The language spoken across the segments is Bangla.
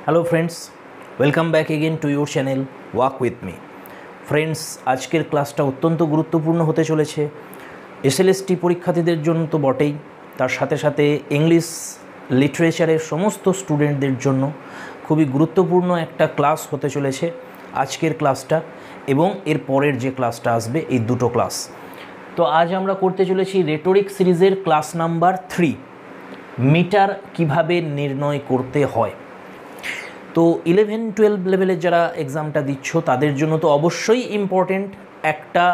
Hello friends, welcome back again to your channel walk with me. Friends, আজকের ক্লাসটা অত্যন্ত গুরুত্বপূর্ণ হতে চলেছে এসএলএসটি পরীক্ষার্থীদের জন্য তো বটেই, তার সাথে সাথে ইংলিশ লিটারেচারের সমস্ত স্টুডেন্টদের জন্য খুবই গুরুত্বপূর্ণ একটা ক্লাস হতে চলেছে আজকের ক্লাসটা এবং এর পরের যে ক্লাসটা আসবে, এই দুটো ক্লাস। তো আজ আমরা করতে চলেছি রেটরিক সিরিজের ক্লাস নাম্বার 3, মিটার কিভাবে নির্ণয় করতে হয়। তো 11-12 লেভেলের যারা এক্সামটা দিচ্ছ তাদের জন্য তো অবশ্যই ইম্পর্টেন্ট একটা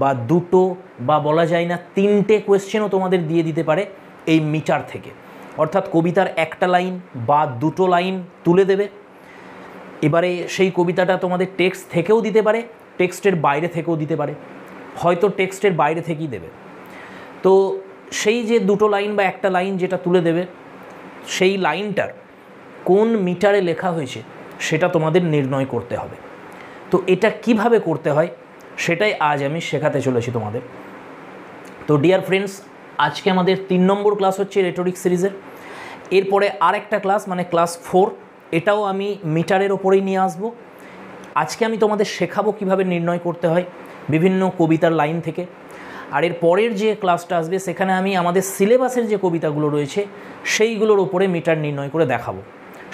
বা দুটো বা বলা যায় না 3টে কোয়েশ্চেনও তোমাদের দিয়ে দিতে পারে এই মিটার থেকে। অর্থাৎ কবিতার একটা লাইন বা দুটো লাইন তুলে দেবে, এবারে সেই কবিতাটা তোমাদের টেক্সট থেকেও দিতে পারে, টেক্সটের বাইরে থেকেও দিতে পারে, হয়তো টেক্সটের বাইরে থেকেই দেবে। তো সেই যে দুটো লাইন বা একটা লাইন যেটা তুলে দেবে, সেই লাইনটার কোন মিটারে লেখা হয়েছে সেটা তোমাদের নির্ণয় করতে হবে। তো এটা কিভাবে করতে হয় সেটাই আজ আমি শেখাতে চলেছি তোমাদের। তো ডিয়ার ফ্রেন্ডস, আজকে আমাদের 3 নম্বর ক্লাস হচ্ছে রেটরিক সিরিজের। এরপরে আর একটা ক্লাস মানে ক্লাস 4, এটাও আমি মিটারের ওপরেই নিয়ে আসবো। আজকে আমি তোমাদের শেখাবো কিভাবে নির্ণয় করতে হয় বিভিন্ন কবিতার লাইন থেকে। আর এর পরের যে ক্লাসটা আসবে সেখানে আমি আমাদের সিলেবাসের যে কবিতাগুলো রয়েছে সেইগুলোর ওপরে মিটার নির্ণয় করে দেখাবো।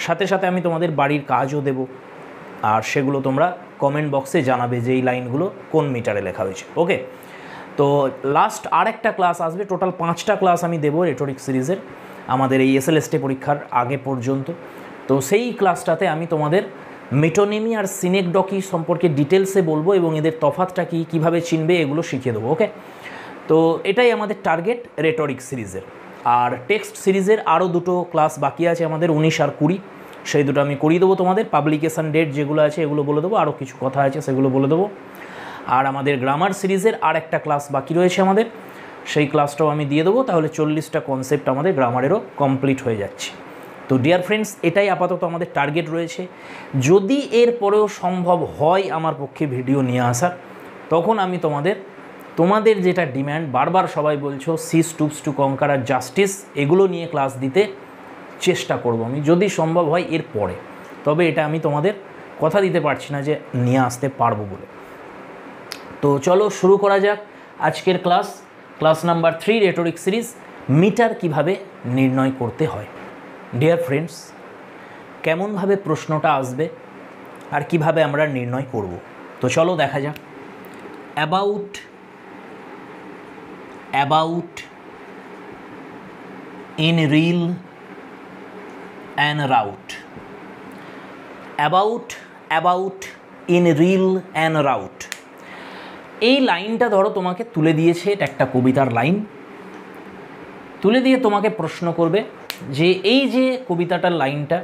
সাথে সাথে আমি তোমাদের বাড়ির কাজও দেব, আর সেগুলো তোমরা কমেন্ট বক্সে জানাবে যে এই লাইনগুলো কোন মিটারে লেখা হয়েছে। ওকে, তো লাস্ট আর একটা ক্লাস আসবে, টোটাল 5টা ক্লাস আমি দেবো রেটরিক সিরিজের আমাদের এই এসএলএসটি পরীক্ষার আগে পর্যন্ত। তো সেই ক্লাসটাতে আমি তোমাদের মেটোনিমি আর সিনেকডকি সম্পর্কে ডিটেলসে বলবো এবং এদের তফাৎটা কী, কীভাবে চিনবে, এগুলো শিখিয়ে দেবো। ওকে, তো এটাই আমাদের টার্গেট রেটরিক সিরিজের। আর টেক্সট সিরিজের আরও দুটো ক্লাস বাকি আছে আমাদের, 19 আর 20, সেই দুটো আমি করিয়ে দেবো তোমাদের। পাবলিকেশান ডেট যেগুলো আছে এগুলো বলে দেবো, আরও কিছু কথা আছে সেগুলো বলে দেবো। আর আমাদের গ্রামার সিরিজের আর একটা ক্লাস বাকি রয়েছে আমাদের, সেই ক্লাসটাও আমি দিয়ে দেবো। তাহলে 40টা কনসেপ্ট আমাদের গ্রামারেরও কমপ্লিট হয়ে যাচ্ছে। তো ডিয়ার ফ্রেন্ডস, এটাই আপাতত আমাদের টার্গেট রয়েছে। যদি এর পরেও সম্ভব হয় আমার পক্ষে ভিডিও নিয়ে আসার, তখন আমি তোমাদের যেটা ডিম্যান্ড, বারবার সবাই বলছো সি স্টুপস টু কনকার আর জাস্টিস, এগুলো নিয়ে ক্লাস দিতে চেষ্টা করব আমি, যদি সম্ভব হয় এর পরে। তবে এটা আমি তোমাদের কথা দিতে পারছি না যে নিয়ে আসতে পারবো বলে। তো চলো শুরু করা যাক আজকের class number 3 rhetoric series, metre কিভাবে নির্ণয় করতে হয়। ডিয়ার ফ্রেন্ডস, কেমনভাবে প্রশ্নটা আসবে আর কিভাবে আমরা নির্ণয় করব, তো চলো দেখা যাক। about in real and route, about in real and route। এই লাইনটা ধরো তোমাকে তুলে দিয়েছে, এটা একটা কবিতার লাইন তুলে দিয়ে তোমাকে প্রশ্ন করবে যে এই যে কবিতাটার লাইনটা,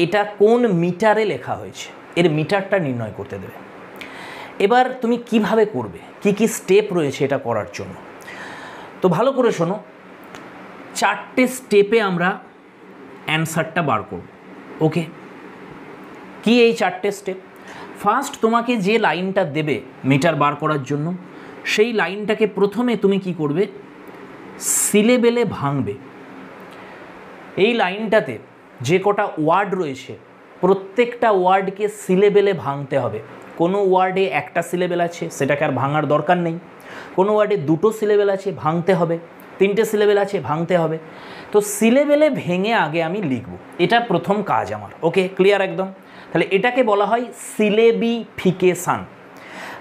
এটা কোন মিটারে লেখা হয়েছে, এর মিটারটা নির্ণয় করতে দেবে। এবার তুমি কিভাবে করবে, কি কি স্টেপ রয়েছে এটা করার জন্য, তো ভালো করে শোনো। 4টে স্টেপে আমরা অ্যান্সারটা বার করব। ওকে, কি এই 4টে স্টেপ? ফার্স্ট, তোমাকে যে লাইনটা দেবে মিটার বার করার জন্য, সেই লাইনটাকে প্রথমে তুমি কি করবে, সিলেবেলে ভাঙবে। এই লাইনটাতে যে কটা ওয়ার্ড রয়েছে প্রত্যেকটা ওয়ার্ডকে সিলেবেলে ভাঙতে হবে। কোনো ওয়ার্ডে একটা সিলেবেল আছে, সেটাকে আর ভাঙার দরকার নেই। কোনো ওয়ার্ডে 2টো সিলেবেল আছে, ভাঙতে হবে। 3টে সিলেবেল আছে, ভাঙতে হবে। তো সিলেবেলে ভেঙে আগে আমি লিখব, এটা প্রথম কাজ আমার। ওকে, ক্লিয়ার একদম? তাহলে এটাকে বলা হয় সিলেবিফিকেশান।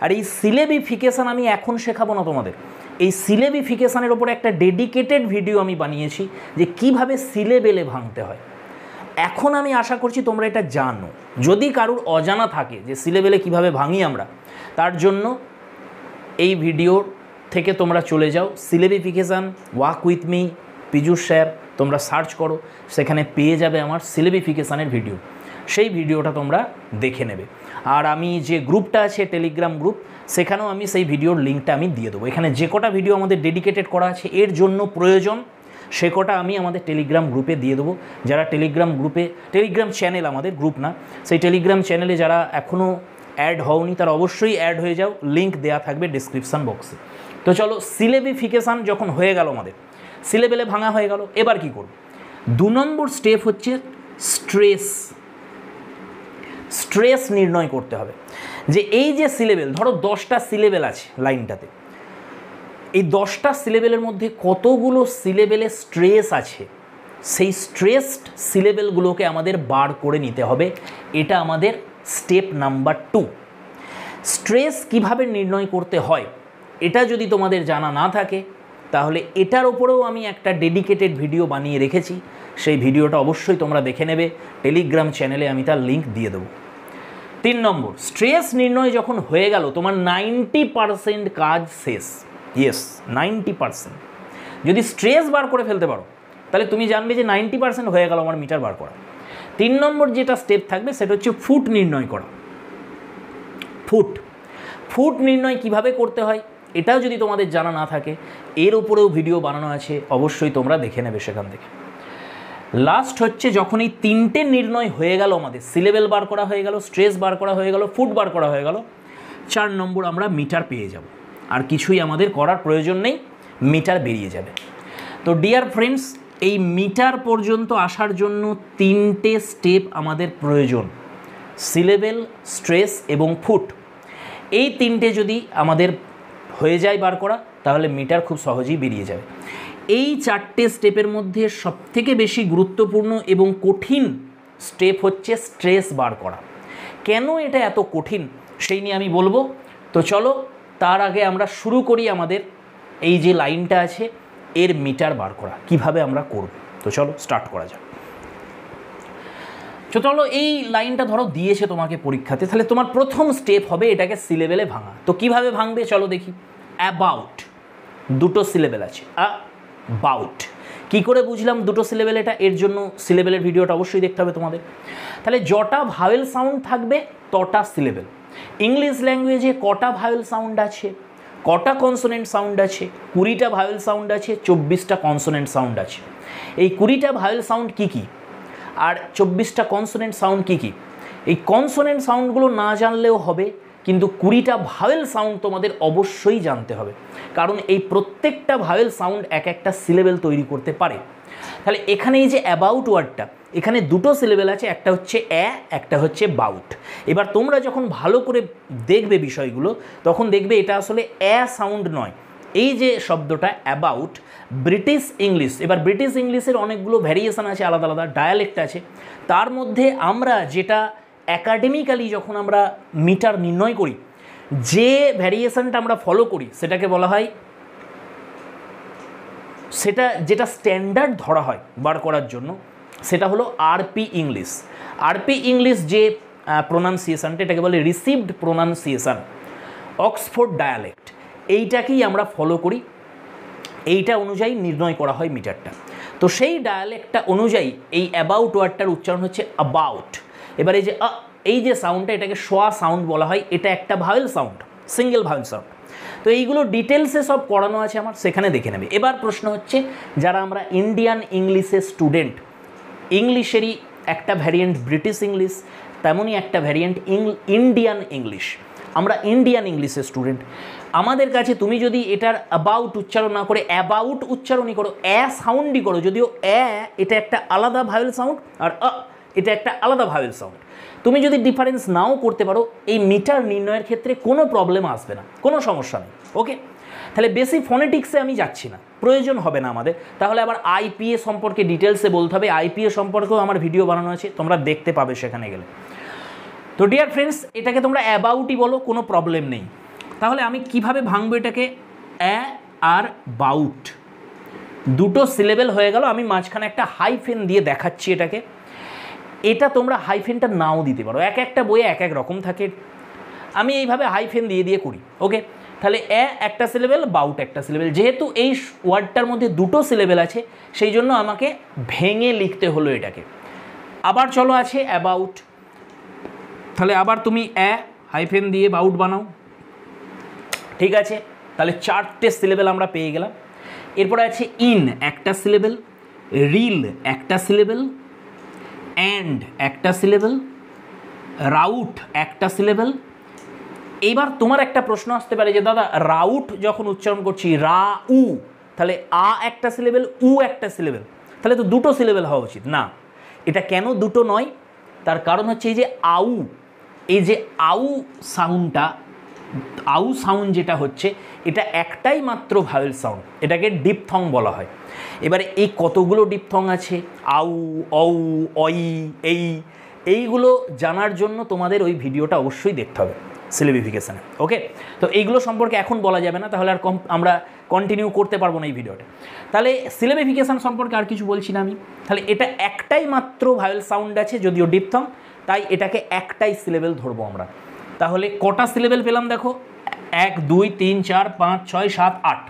আর এই সিলেবিফিকেশান আমি এখন শেখাবো না তোমাদের। এই সিলেবিফিকেশানের ওপরে একটা ডেডিকেটেড ভিডিও আমি বানিয়েছি যে কিভাবে সিলেবেলে ভাঙতে হয়। এখন আমি আশা করছি তোমরা এটা জানো। যদি কারুর অজানা থাকে যে সিলেবেলে কিভাবে ভাঙি আমরা, তার জন্য এই ভিডিওর থেকে তোমরা চলে যাও syllabification walk with me Piyush sir, তোমরা সার্চ করো, সেখানে পেয়ে যাবে আমার সিলেবিফিকেশানের ভিডিও। সেই ভিডিওটা তোমরা দেখে নেবে। আর আমি যে গ্রুপটা আছে টেলিগ্রাম গ্রুপ, সেখানেও আমি সেই ভিডিওর লিঙ্কটা আমি দিয়ে দেবো। এখানে যে কটা ভিডিও আমাদের ডেডিকেটেড করা আছে এর জন্য প্রয়োজন, সে কটা আমি আমাদের টেলিগ্রাম গ্রুপে দিয়ে দেবো। যারা টেলিগ্রাম গ্রুপে, টেলিগ্রাম চ্যানেল, আমাদের গ্রুপ না, সেই টেলিগ্রাম চ্যানেলে যারা এখনও অ্যাড হওনি তারা অবশ্যই অ্যাড হয়ে যাও, লিঙ্ক দেওয়া থাকবে ডিসক্রিপশান বক্সে। তো চলো, সিলেবিফিকেশান যখন হয়ে গেল, আমাদের সিলেবেলে ভাঙা হয়ে গেল, এবার কি করব? 2 নম্বর স্টেপ হচ্ছে স্ট্রেস স্ট্রেস নির্ণয় করতে হবে যে এই যে সিলেবেল, ধরো 10টা সিলেবেল আছে লাইনটাতে, এই 10টা সিলেবেলের মধ্যে কতগুলো সিলেবেলে স্ট্রেস আছে, সেই স্ট্রেসড সিলেবেলগুলোকে আমাদের বার করে নিতে হবে। এটা আমাদের স্টেপ নাম্বার 2। স্ট্রেস কিভাবে নির্ণয় করতে হয় এটা যদি তোমাদের জানা না থাকে তাহলে এটার ওপরেও আমি একটা ডেডিকেটেড ভিডিও বানিয়ে রেখেছি, সেই ভিডিওটা অবশ্যই তোমরা দেখে নেবে, টেলিগ্রাম চ্যানেলে আমি তার লিঙ্ক দিয়ে দেবো। 3 নম্বর, স্ট্রেস নির্ণয় যখন হয়ে গেল তোমার 90% কাজ শেষ। ইয়েস, 90%। যদি স্ট্রেস বার করে ফেলতে পারো তাহলে তুমি জানবে যে 90% হয়ে গেল আমার মিটার বার করা। 3 নম্বর যেটা স্টেপ থাকবে সেটা হচ্ছে ফুট নির্ণয় করা। ফুট নির্ণয় কিভাবে করতে হয় এটাও যদি তোমাদের জানা না থাকে, এর উপরেও ভিডিও বানানো আছে, অবশ্যই তোমরা দেখে নেবে সেখান থেকে। লাস্ট হচ্ছে যখন এই 3টে নির্ণয় হয়ে গেল, আমাদের সিলেবেল বার করা হয়ে গেল, স্ট্রেস বার করা হয়ে গেল, ফুট বার করা হয়ে গেল, 4 নম্বর আমরা মিটার পেয়ে যাব। আর কিছুই আমাদের করার প্রয়োজন নেই, মিটার বেরিয়ে যাবে। তো ডিয়ার ফ্রেন্ডস, এই মিটার পর্যন্ত আসার জন্য 3টে স্টেপ আমাদের প্রয়োজন, সিলেবেল, স্ট্রেস এবং ফুট। এই 3টে যদি আমাদের হয়ে যায় বার করা তাহলে মিটার খুব সহজেই বেরিয়ে যাবে। এই 4টে স্টেপের মধ্যে সবথেকে বেশি গুরুত্বপূর্ণ এবং কঠিন স্টেপ হচ্ছে স্ট্রেস বার করা। কেন এটা এত কঠিন সেই নিয়ে আমি বলবো। তো চলো তার আগে আমরা শুরু করি আমাদের এই যে লাইনটা আছে এর মিটার বার করা কিভাবে আমরা করব। তো চলো স্টার্ট করা যাক। চলো, এই লাইনটা ধরো দিয়েছে তোমাকে পরীক্ষাতে, তাহলে তোমার প্রথম স্টেপ হবে এটাকে সিলেবেলে ভাঙা। তো কিভাবে ভাঙবে চলো দেখি। অ্যাবাউট, 2টো সিলেবেল আছে, অ্যাবাউট। কী করে বুঝলাম 2টো সিলেবেল এটা? এর জন্য সিলেবেলের ভিডিওটা অবশ্যই দেখতে হবে তোমাদের। তাহলে যটা ভাওয়েল সাউন্ড থাকবে তটা সিলেবেল। ইংলিশ ল্যাঙ্গুয়েজে কটা ভাওয়েল সাউন্ড আছে, কটা কনসোনেন্ট সাউন্ড আছে? 20টা ভাওয়েল সাউন্ড আছে, 24টা কনসোনেন্ট সাউন্ড আছে। এই 20টা ভাওয়েল সাউন্ড কী কী আর 24টা কনসোনেন্ট সাউন্ড কী কী? এই কনসোনেন্ট সাউন্ডগুলো না জানলেও হবে, কিন্তু 20টা ভাওয়েল সাউন্ড তোমাদের অবশ্যই জানতে হবে, কারণ এই প্রত্যেকটা ভাওয়েল সাউন্ড এক একটা সিলেবেল তৈরি করতে পারে। তাহলে এখানে এই যে অ্যাবাউট ওয়ার্ডটা, এখানে 2টো সিলেবেল আছে, একটা হচ্ছে একটা হচ্ছে বাউট। এবার তোমরা যখন ভালো করে দেখবে বিষয়গুলো তখন দেখবে এটা আসলে সাউন্ড নয়। এই যে শব্দটা অ্যাবাউট, ব্রিটিশ ইংলিশ, এবার ব্রিটিশ ইংলিশের অনেকগুলো ভ্যারিয়েশন আছে, আলাদা আলাদা ডায়ালেক্ট আছে। তার মধ্যে আমরা যেটা অ্যাকাডেমিক্যালি যখন আমরা মিটার নির্ণয় করি, যে ভ্যারিয়েশনটা আমরা ফলো করি সেটাকে বলা হয়, সেটা যেটা স্ট্যান্ডার্ড ধরা হয় বার করার জন্য সেটা হলো আরপি ইংলিশ। আরপি ইংলিশ যে প্রোনাউন্সিয়েশনটা, এটাকে বলে রিসিভড প্রোনাউন্সিয়েশন, অক্সফোর্ড ডায়ালেক্ট, এইটাকেই আমরা ফলো করি, এইটা অনুযায়ী নির্ণয় করা হয় মিটারটা। তো সেই ডায়ালেক্টটা অনুযায়ী এই অ্যাবাউট ওয়ার্ডটার উচ্চারণ হচ্ছে অ্যাবাউট। এবার এই যে সাউন্ডটা, এটাকে শোয়া সাউন্ড বলা হয়, এটা একটা vowel sound, single vowel sound. তো এইগুলো ডিটেলসে সব পড়ানো আছে আমার, সেখানে দেখে নেবে। এবার প্রশ্ন হচ্ছে, যারা আমরা ইন্ডিয়ান ইংলিশের স্টুডেন্ট, ইংলিশেরই একটা ভ্যারিয়েন্ট ব্রিটিশ ইংলিশ, তেমনই একটা ভ্যারিয়েন্ট ইন্ডিয়ান ইংলিশ, আমরা ইন্ডিয়ান ইংলিশের স্টুডেন্ট, আমাদের কাছে তুমি যদি এটার অ্যাবাউট উচ্চারণ না করে অ্যাবাউট উচ্চারণই করো, সাউন্ডই করো, যদিও এটা একটা আলাদা ভাওয়েল সাউন্ড আর এটা একটা আলাদা ভাওয়েল সাউন্ড, তুমি যদি ডিফারেন্স নাও করতে পারো এই মিটার নির্ণয়ের ক্ষেত্রে কোনো প্রবলেম আসবে না, কোনো সমস্যা নেই। ওকে, তাহলে বেশি ফোনেটিক্সে আমি যাচ্ছি না, প্রয়োজন হবে না আমাদের। তাহলে আবার আইপিএ সম্পর্কে ডিটেলসে বলতে হবে, আইপিএ সম্পর্কেও আমার ভিডিও বানানো আছে, তোমরা দেখতে পাবে সেখানে গেলে। তো ডিয়ার ফ্রেন্ডস, এটাকে তোমরা অ্যাবাউটই বলো, কোনো প্রবলেম নেই। তাহলে আমি কিভাবে ভাঙবো এটাকে? আর বাউট, 2টো সিলেবেল হয়ে গেল, আমি মাঝখানে একটা হাইফেন দিয়ে দেখাচ্ছি এটাকে। এটা তোমরা হাইফেনটা নাও দিতে পারো, এক একটা বইয়ে এক এক রকম থাকে, আমি এইভাবে হাইফেন দিয়ে করি। ওকে, তাহলে একটা সিলেবেল, বাউট একটা সিলেবেল। যেহেতু এই ওয়ার্ডটার মধ্যে 2টো সিলেবেল আছে সেই জন্য আমাকে ভেঙে লিখতে হলো এটাকে। আবার চলো আছে অ্যাবাউট, তাহলে আবার তুমি হাইফেন দিয়ে বাউট বানাও, ঠিক আছে। তাহলে 4টে সিলেবেল আমরা পেয়ে গেলাম। এরপরে আছে ইন, একটা সিলেবেল, রিল একটা সিলেবেল, অ্যান্ড একটা সিলেবেল, রাউট একটা সিলেবেল। এইবার তোমার একটা প্রশ্ন আসতে পারে যে দাদা, রাউট যখন উচ্চারণ করছি উ, তাহলে একটা সিলেবেল, একটা সিলেবেল, তাহলে তো 2টো সিলেবেল হওয়া উচিত। না, এটা কেন 2টো নয় তার কারণ হচ্ছে এই যে আউ, এই যে আউ সাউন্ডটা, আউ সাউন্ড যেটা হচ্ছে এটা একটাই মাত্র ভাওয়েল সাউন্ড, এটাকে ডিপথং বলা হয়। এবারে এই কতগুলো ডিপথং আছে, আউ, অউ, অই, এইগুলো জানার জন্য তোমাদের ওই ভিডিওটা অবশ্যই দেখতে হবে সিলেবিফিকেশানে। ওকে, তো এইগুলো সম্পর্কে এখন বলা যাবে না, তাহলে আর আমরা কন্টিনিউ করতে পারবো না এই ভিডিওটা। তাহলে সিলেবিফিকেশান সম্পর্কে আর কিছু বলছি না আমি। তাহলে এটা একটাই মাত্র ভাওয়েল সাউন্ড আছে, যদিও ডিপথং, তাই এটাকে একটাই সিলেবেল ধরবো আমরা। তাহলে কটা সিলেবেল পেলাম দেখো, 1 2 3 4 5 6 7 8,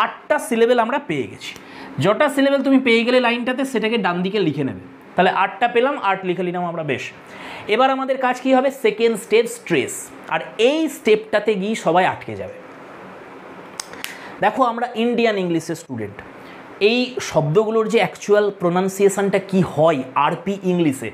8টা সিলেবেল আমরা পেয়ে গেছি। যটা সিলেবেল তুমি পেয়ে গেলে লাইনটাতে সেটাকে ডান দিকে লিখে নেবে। তাহলে 8টা পেলাম, 8 লিখে নিলাম আমরা। বেশ, এবার আমাদের কাজ কি হবে, সেকেন্ড স্টেপ স্ট্রেস, আর এই স্টেপটাতে গিয়ে সবাই আটকে যাবে। দেখো আমরা ইন্ডিয়ান ইংলিশের স্টুডেন্ট, এই শব্দগুলোর যে অ্যাকচুয়াল প্রোনাউন্সিয়েশনটা কি হয় আরপি ইংলিশে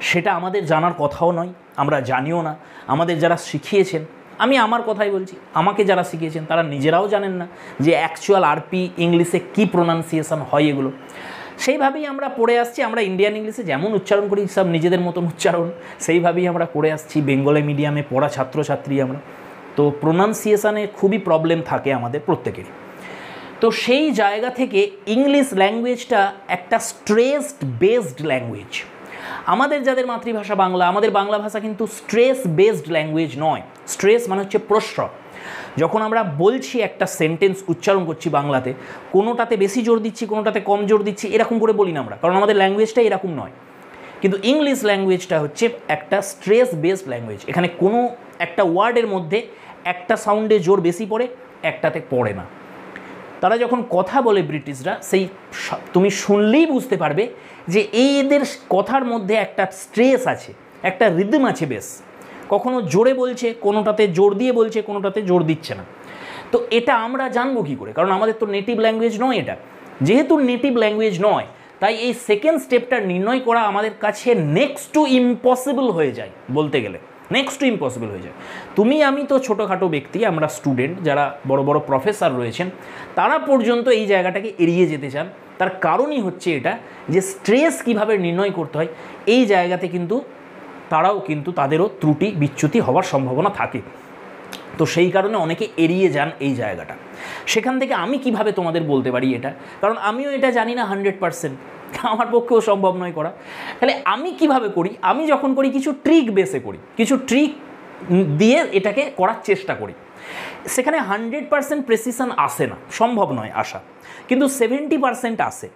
সেটা আমাদের জানার কথাও নয়, আমরা জানিও না। আমাদের যারা শিখিয়েছেন, আমি আমার কথাই বলছি, আমাকে যারা শিখিয়েছেন তারা নিজেরাও জানেন না যে অ্যাকচুয়াল আরপি ইংলিশে কী প্রোনাউন্সিয়েশন হয় এগুলো। সেইভাবেই আমরা পড়ে আসছি। আমরা ইন্ডিয়ান ইংলিশে যেমন উচ্চারণ করি সব নিজেদের মতন উচ্চারণ, সেইভাবেই আমরা করে আসছি। বেঙ্গলি মিডিয়ামে পড়া ছাত্রছাত্রী আমরা, তো প্রোনাউন্সিয়েশনে খুবই প্রবলেম থাকে আমাদের প্রত্যেকেরই। তো সেই জায়গা থেকে ইংলিশ ল্যাঙ্গুয়েজটা একটা স্ট্রেসড বেসড ল্যাঙ্গুয়েজ। আমাদের যাদের মাতৃভাষা বাংলা, আমাদের বাংলা ভাষা কিন্তু স্ট্রেস বেসড ল্যাঙ্গুয়েজ নয়। স্ট্রেস মানে হচ্ছে প্রশ্রয়। যখন আমরা বলছি একটা সেন্টেন্স উচ্চারণ করছি বাংলাতে, কোনোটাতে বেশি জোর দিচ্ছি, কোনোটাতে কম জোর দিচ্ছি, এরকম করে বলি না আমরা, কারণ আমাদের ল্যাঙ্গুয়েজটা এরকম নয়। কিন্তু ইংলিশ ল্যাঙ্গুয়েজটা হচ্ছে একটা স্ট্রেস বেসড ল্যাঙ্গুয়েজ। এখানে কোনো একটা ওয়ার্ডের মধ্যে একটা সাউন্ডে জোর বেশি পড়ে, একটাতে পড়ে না। তারা যখন কথা বলে ব্রিটিশরা, সেই তুমি শুনলেই বুঝতে পারবে যে এদের কথার মধ্যে একটা স্ট্রেস আছে, একটা রিদম আছে বেশ। কখনো জোরে বলছে, কোনোটাতে জোর দিয়ে বলছে, কোনোটাতে জোর দিচ্ছে না। তো এটা আমরা জানবো কী করে, কারণ আমাদের তো নেটিভ ল্যাঙ্গুয়েজ নয় এটা। যেহেতু নেটিভ ল্যাঙ্গুয়েজ নয়, তাই এই সেকেন্ড স্টেপটা নির্ণয় করা আমাদের কাছে নেক্সট টু ইম্পসিবল হয়ে যায়, বলতে গেলে নেক্সট টু ইম্পসিবল হয়ে যায়। তুমি আমি তো ছোটোখাটো ব্যক্তি, আমরা স্টুডেন্ট, যারা বড় বড় প্রফেসর রয়েছেন তারা পর্যন্ত এই জায়গাটাকে এড়িয়ে যেতে চান। তার কারণই হচ্ছে এটা যে স্ট্রেস কিভাবে নির্ণয় করতে হয়, এই জায়গাতে কিন্তু তারাও কিন্তু তাদেরও ত্রুটি বিচ্যুতি হওয়ার সম্ভাবনা থাকে। তো সেই কারণে অনেকে এড়িয়ে যান এই জায়গাটা। সেখান থেকে আমি কিভাবে তোমাদের বলতে পারি এটা, কারণ আমিও এটা জানি না 100%, আমার পক্ষেও সম্ভব নয় করা। তাহলে আমি কিভাবে করি, আমি যখন করি কিছু ট্রিক বেসে করি, কিছু ট্রিক দিয়ে এটাকে করার চেষ্টা করি। সেখানে 100% প্রেসিশন আসে না, সম্ভব নয় আসা, কিন্তু 70% আসে।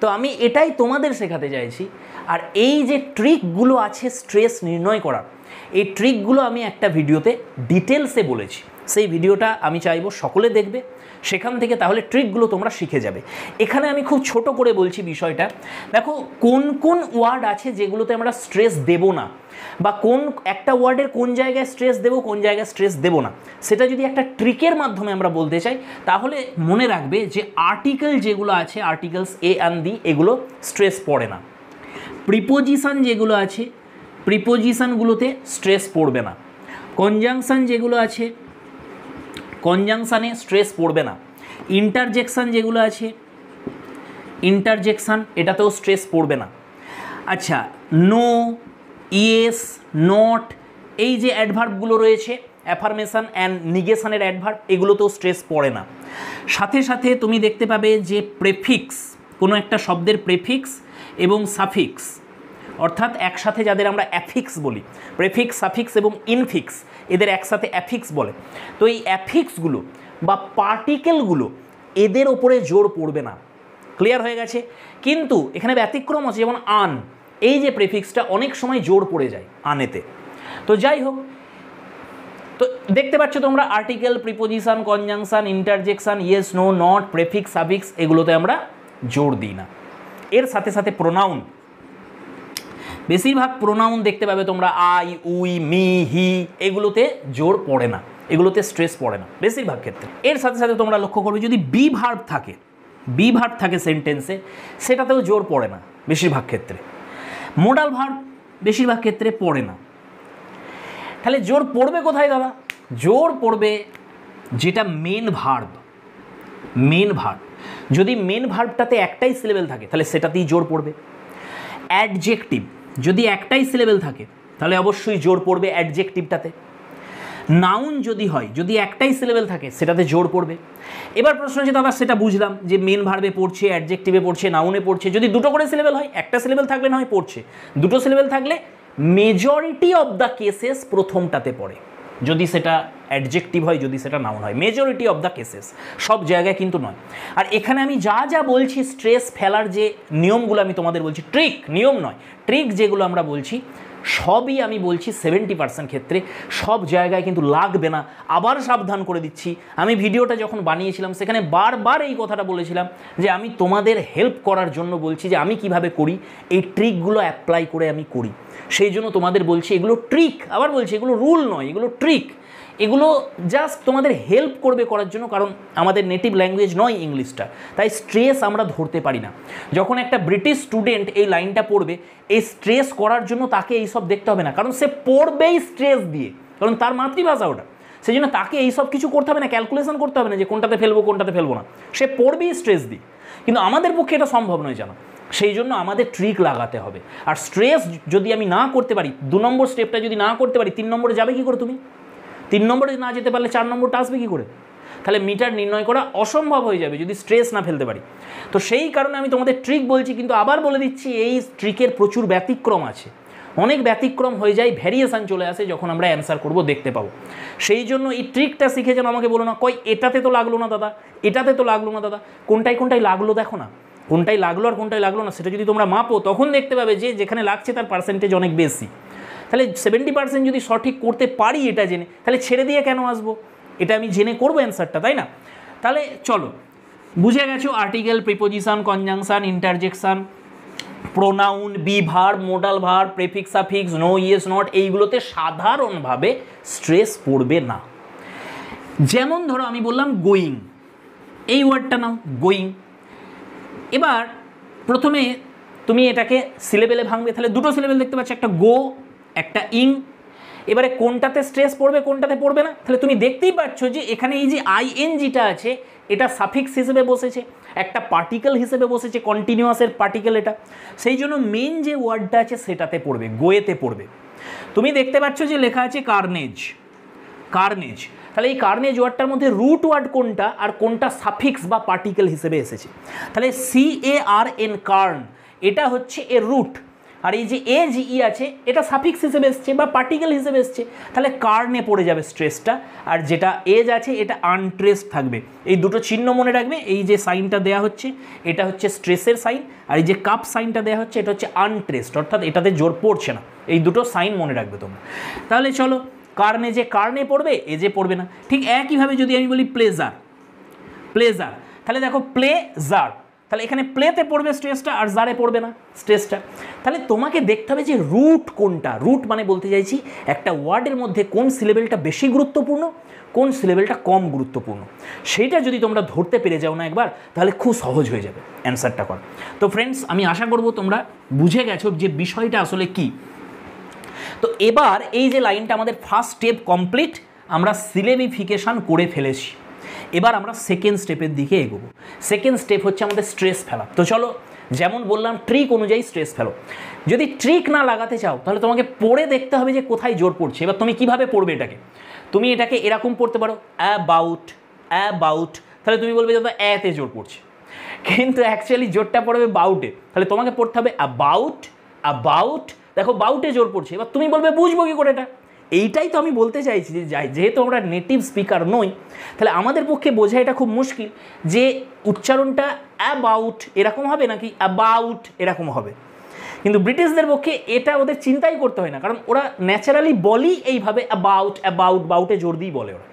তো আমি এটাই তোমাদের শেখাতে চাইছি। আর এই যে ট্রিকগুলো আছে স্ট্রেস নির্ণয় করার, এই ট্রিকগুলো আমি একটা ভিডিওতে ডিটেলসে বলেছি। সেই ভিডিওটা আমি চাইবো সকলে দেখবে, সেখান থেকে তাহলে ট্রিকগুলো তোমরা শিখে যাবে। এখানে আমি খুব ছোট করে বলছি বিষয়টা। দেখো কোন কোন ওয়ার্ড আছে যেগুলোতে আমরা স্ট্রেস দেব না, বা কোন একটা ওয়ার্ডের কোন জায়গায় স্ট্রেস দেব, কোন জায়গায় স্ট্রেস দেব না, সেটা যদি একটা ট্রিকের মাধ্যমে আমরা বলতে চাই, তাহলে মনে রাখবে যে আর্টিকেল যেগুলো আছে, আর্টিকেলস এ অ্যান্ড দি, এগুলো স্ট্রেস পড়ে না। প্রিপোজিশন যেগুলো আছে, প্রিপোজিশনগুলোতে স্ট্রেস পড়বে না। কনজাংশন যেগুলো আছে, কনজাংশানে স্ট্রেস পড়বে না। ইন্টারজেকশান যেগুলো আছে, ইন্টারজেকশান এটাতেও স্ট্রেস পড়বে না। আচ্ছা, নো, ইয়েস, নট, এই যে অ্যাডভার্বগুলো রয়েছে, অ্যাফার্মেশন অ্যান্ড নিগেশনের অ্যাডভার্ব, এগুলোতেও স্ট্রেস পড়ে না। সাথে সাথে তুমি দেখতে পাবে যে প্রেফিক্স, কোনো একটা শব্দের প্রেফিক্স এবং সাফিক্স, অর্থাৎ একসাথে যাদের আমরা অ্যাফিক্স বলি, প্রেফিক্স, সাফিক্স এবং ইনফিক্স, এদের একসাথে অ্যাফিক্স বলে। তো এই অ্যাফিক্সগুলো বা পার্টিকেলগুলো এদের ওপরে জোর পড়বে না। ক্লিয়ার হয়ে গেছে? কিন্তু এখানে ব্যতিক্রম আছে, যেমন আন, এই যে প্রেফিক্সটা অনেক সময় জোর পড়ে যায় আনেতে। তো যাই হোক, তো দেখতে পাচ্ছ তোমরা article, preposition, conjunction, interjection, yes, no, not, prefix, suffix, এগুলোতে আমরা জোর দিই না। এর সাথে সাথে প্রোনাউন, বেশিরভাগ প্রোনাউন দেখতে পাবে তোমরা আই, উই, মি, হি, এগুলোতে জোর পড়ে না, এগুলোতে স্ট্রেস পড়ে না বেশিরভাগ ক্ষেত্রে। এর সাথে সাথে তোমরা লক্ষ্য করবে যদি বি ভার্ব থাকে, বি ভার্ব থাকে সেন্টেন্সে, সেটাতেও জোর পড়ে না বেশিরভাগ ক্ষেত্রে। মোডাল ভার্ব বেশিরভাগ ক্ষেত্রে পড়ে না। তাহলে জোর পড়বে কোথায় দাদা? জোর পড়বে যেটা মেন ভার্ব, মেন ভার্ব। যদি মেন ভার্বটাতে একটাই সিলেবেল থাকে তাহলে সেটাতেই জোর পড়বে। অ্যাডজেক্টিভ, যদি একটাই সিলেবেল থাকে তাহলে অবশ্যই জোর পড়বে অ্যাডজেক্টিভটাতে। নাউন যদি হয়, যদি একটাই সিলেবেল থাকে সেটাতে জোর পড়বে। এবার প্রশ্ন হচ্ছে দাদা সেটা বুঝলাম যে মেন ভার্বে পড়ছে, অ্যাডজেক্টিভে পড়ছে, নাউনে পড়ছে, যদি দুটো করে সিলেবেল হয়, একটা সিলেবেল থাকলে না হয় পড়ছে, দুটো সিলেবেল থাকলে মেজরিটি অফ দ্য কেসেস প্রথমটাতে পড়ে, যদি সেটা অ্যাডজেক্টিভ হয়, যদি সেটা নাউন হয়, মেজরিটি অফ দ্য কেসেস, সব জায়গায় কিন্তু নয়। আর এখানে আমি যা যা বলছি স্ট্রেস ফেলার যে নিয়মগুলো আমি তোমাদের বলছি, ট্রিক, নিয়ম নয়, ট্রিক যেগুলো আমরা বলছি সবই আমি বলছি 70% ক্ষেত্রে সব জায়গায় কিন্তু লাগবে না। আবার সাবধান করে দিচ্ছি, আমি ভিডিওটা যখন বানিয়েছিলাম সেখানে বারবার এই কথাটা বলেছিলাম যে আমি তোমাদের হেল্প করার জন্য বলছি যে আমি কিভাবে করি, এই ট্রিকগুলো অ্যাপ্লাই করে আমি করি, সেই জন্য তোমাদের বলছি এগুলো ট্রিক। আবার বলছি এগুলো রুল নয়, এগুলো ট্রিক, এগুলো জাস্ট তোমাদের হেল্প করবে করার জন্য, কারণ আমাদের নেটিভ ল্যাঙ্গুয়েজ নয় ইংলিশটা, তাই স্ট্রেস আমরা ধরতে পারি না। যখন একটা ব্রিটিশ স্টুডেন্ট এই লাইনটা পড়বে, এই স্ট্রেস করার জন্য তাকে এইসব দেখতে হবে না, কারণ সে পড়বেই স্ট্রেস দিয়ে, কারণ তার মাতৃভাষা ওটা, সেই জন্য তাকে এইসব কিছু করতে হবে না, ক্যালকুলেশন করতে হবে না যে কোনটাতে ফেলবো কোনটাতে ফেলবো না, সে পড়বেই স্ট্রেস দিয়ে। কিন্তু আমাদের পক্ষে এটা সম্ভব নয় জানো, সেই জন্য আমাদের ট্রিক লাগাতে হবে। আর স্ট্রেস যদি আমি না করতে পারি, 2 নম্বর স্টেপটা যদি না করতে পারি, 3 নম্বরে যাবে কী করে তুমি? 3 নম্বরে না যেতে পারলে 4 নম্বরটা আসবে কী করে? তাহলে মিটার নির্ণয় করা অসম্ভব হয়ে যাবে যদি স্ট্রেস না ফেলতে পারি। তো সেই কারণে আমি তোমাদের ট্রিক বলছি, কিন্তু আবার বলে দিচ্ছি এই ট্রিকের প্রচুর ব্যতিক্রম আছে, অনেক ব্যতিক্রম হয়ে যায়, ভ্যারিয়েশান চলে আসে যখন আমরা অ্যান্সার করব, দেখতে পাবো। সেই জন্য এই ট্রিকটা শিখে যেন আমাকে বলো না কই এটাতে তো লাগলো না দাদা, এটাতে তো লাগলো না দাদা, কোনটায় কোনটায় লাগলো দেখো না, কোনটায় লাগলো আর কোনটায় লাগলো না সেটা যদি তোমরা মাপো তখন দেখতে পাবে যে যেখানে লাগছে তার পার্সেন্টেজ অনেক বেশি। তাহলে 70% যদি সঠিক করতে পারি এটা জেনে, তাহলে ছেড়ে দিয়ে কেন আসবো? এটা আমি জেনে করবো অ্যান্সারটা, তাই না? তাহলে চলো, বুঝে গেছো article, preposition, conjunction, interjection, pronoun, be verb, modal verb, prefix, suffix, no, yes, not, এইগুলোতে সাধারণভাবে স্ট্রেস পড়বে না। যেমন ধরো আমি বললাম গোয়িং, এই ওয়ার্ডটা নাও, গোয়িং। এবার প্রথমে তুমি এটাকে সিলেবেলে ভাঙবে, তাহলে দুটো সিলেবেল দেখতে পাচ্ছ, একটা গো, একটা ইং। এবারে কোনটাতে স্ট্রেস পড়বে কোনটাতে পড়বে না, তাহলে তুমি দেখতেই পাচ্ছ যে এখানে এই যে আইএনজিটা আছে এটা সাফিক্স হিসেবে বসেছে, একটা পার্টিকেল হিসেবে বসেছে, কন্টিনিউয়াসের পার্টিকেল এটা, সেই জন্য মেন যে ওয়ার্ডটা আছে সেটাতে পড়বে, গোয়েতে পড়বে। তুমি দেখতে পাচ্ছ যে লেখা আছে কার্নেজ, কার্নেজ, তাহলে এই কার্নেজ ওয়ার্ডটার মধ্যে রুট ওয়ার্ড কোনটা আর কোনটা সাফিক্স বা পার্টিকেল হিসেবে এসেছে, তাহলে CARN, কার্ন, এটা হচ্ছে এর রুট, আর এই যে AGE আছে এটা সাফিক্স হিসেবে এসছে বা পার্টিকেল হিসেবে এসছে, তাহলে কার্নে পড়ে যাবে স্ট্রেসটা, আর যেটা এজ আছে এটা আনট্রেস থাকবে। এই দুটো চিহ্ন মনে রাখবে, এই যে সাইনটা দেওয়া হচ্ছে এটা হচ্ছে স্ট্রেসের সাইন, আর এই যে কাপ সাইনটা দেওয়া হচ্ছে এটা হচ্ছে আনট্রেসড, অর্থাৎ এটাতে জোর পড়ছে না। এই দুটো সাইন মনে রাখবে তোমরা। তাহলে চলো, কার্নে যে কার্নে পড়বে, এজে পড়বে না। ঠিক একইভাবে যদি আমি বলি প্লেজার, প্লেজার, তাহলে দেখো প্লেজার, তাহলে এখানে প্লেতে পড়বে স্ট্রেসটা আর জারে পড়বে না স্ট্রেসটা। তাহলে তোমাকে দেখতে হবে যে রুট কোনটা, রুট মানে বলতে চাইছি একটা ওয়ার্ডের মধ্যে কোন সিলেবেলটা বেশি গুরুত্বপূর্ণ, কোন সিলেবেলটা কম গুরুত্বপূর্ণ, সেইটা যদি তোমরা ধরতে পেরে যাও না একবার, তাহলে খুব সহজ হয়ে যাবে অ্যান্সারটা করা। তো ফ্রেন্ডস, আমি আশা করব তোমরা বুঝে গেছো যে বিষয়টা আসলে কি। তো এবার এই যে লাইনটা আমাদের ফার্স্ট স্টেপ কমপ্লিট, আমরা সিলেবিফিকেশান করে ফেলেছি, এবার আমরা সেকেন্ড স্টেপের দিকে এগোবো। সেকেন্ড স্টেপ হচ্ছে আমাদের স্ট্রেস ফেলা। তো চলো, যেমন বললাম ট্রিক অনুযায়ী স্ট্রেস ফেলো। যদি ট্রিক না লাগাতে চাও তাহলে তোমাকে পড়ে দেখতে হবে যে কোথায় জোর পড়ছে। এবার তুমি কিভাবে পড়বে এটাকে, তুমি এটাকে এরকম পড়তে পারো, অ্যাবাউট, অ্যাবাউট, তাহলে তুমি বলবে দাদা এতে জোর পড়ছে, কিন্তু অ্যাকচুয়ালি জোরটা পড়বে বাউটে, তাহলে তোমাকে পড়তে হবে অ্যাবাউট, অ্যাবাউট, দেখো বাউটে জোর পড়ছে। এবার তুমি বলবে বুঝবো কি করে এটা, এইটাই তো আমি বলতে চাইছি যে যেহেতু আমরা নেটিভ স্পিকার নই, তাহলে আমাদের পক্ষে বোঝা এটা খুব মুশকিল যে উচ্চারণটা অ্যাবাউট এরকম হবে নাকি অ্যাবাউট এরকম হবে। কিন্তু ব্রিটিশদের পক্ষে এটা ওদের চিন্তাই করতে হয় না, কারণ ওরা ন্যাচারালি বলি এইভাবে অ্যাবাউট, অ্যাবাউট, বাউটে জোর দিয়েই বলে ওরা।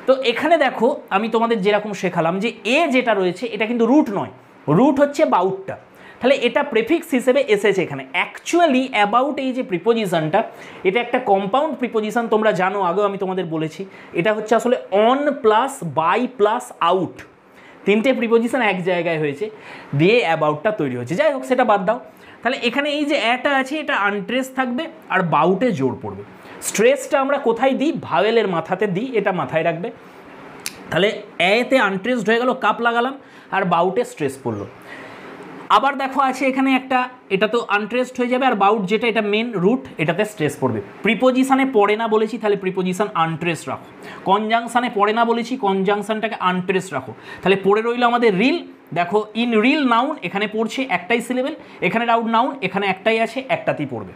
তো এখানে দেখো আমি তোমাদের যেরকম শেখালাম যে এ যেটা রয়েছে এটা কিন্তু রুট নয়, রুট হচ্ছে বাউটটা, তাহলে এটা প্রেফিক্স হিসেবে এসেছে এখানে। অ্যাকচুয়ালি অ্যাবাউট এই যে প্রিপোজিশনটা এটা একটা কম্পাউন্ড প্রিপোজিশন, তোমরা জানো, আগেও আমি তোমাদের বলেছি। এটা হচ্ছে আসলে on plus by plus out, তিনটে প্রিপোজিশন এক জায়গায় হয়েছে দিয়ে অ্যাবাউটটা তৈরি হয়েছে। যাই হোক, সেটা বাদ দাও। তাহলে এখানে এই যে অ্যাটা আছে এটা আনট্রেস থাকবে আর বাউটে জোর পড়বে। স্ট্রেসটা আমরা কোথায় দিই, ভাওয়েলের মাথাতে দিই, এটা মাথায় রাখবে। তাহলে এতে আনট্রেসড হয়ে গেল, কাপ লাগালাম, আর বাউটে স্ট্রেস পড়লো। আবার দেখো আছে এখানে একটা, এটা তো আনট্রেসড হয়ে যাবে, আর বাউট যেটা এটা মেন রুট, এটাতে স্ট্রেস পড়বে। প্রিপোজিশনে পড়ে না বলেছি, তাহলে প্রিপোজিশন আনট্রেস রাখো। কনজাংশনে পড়ে না বলেছি, কনজাংশনটাকে আনট্রেস রাখো। তাহলে পড়ে রইল আমাদের রিল। দেখো ইন রিল নাউন এখানে পড়ছে একটাই সিলেবেল, এখানে রাউন্ড নাউন এখানে একটাই আছে, একটাতেই পড়বে।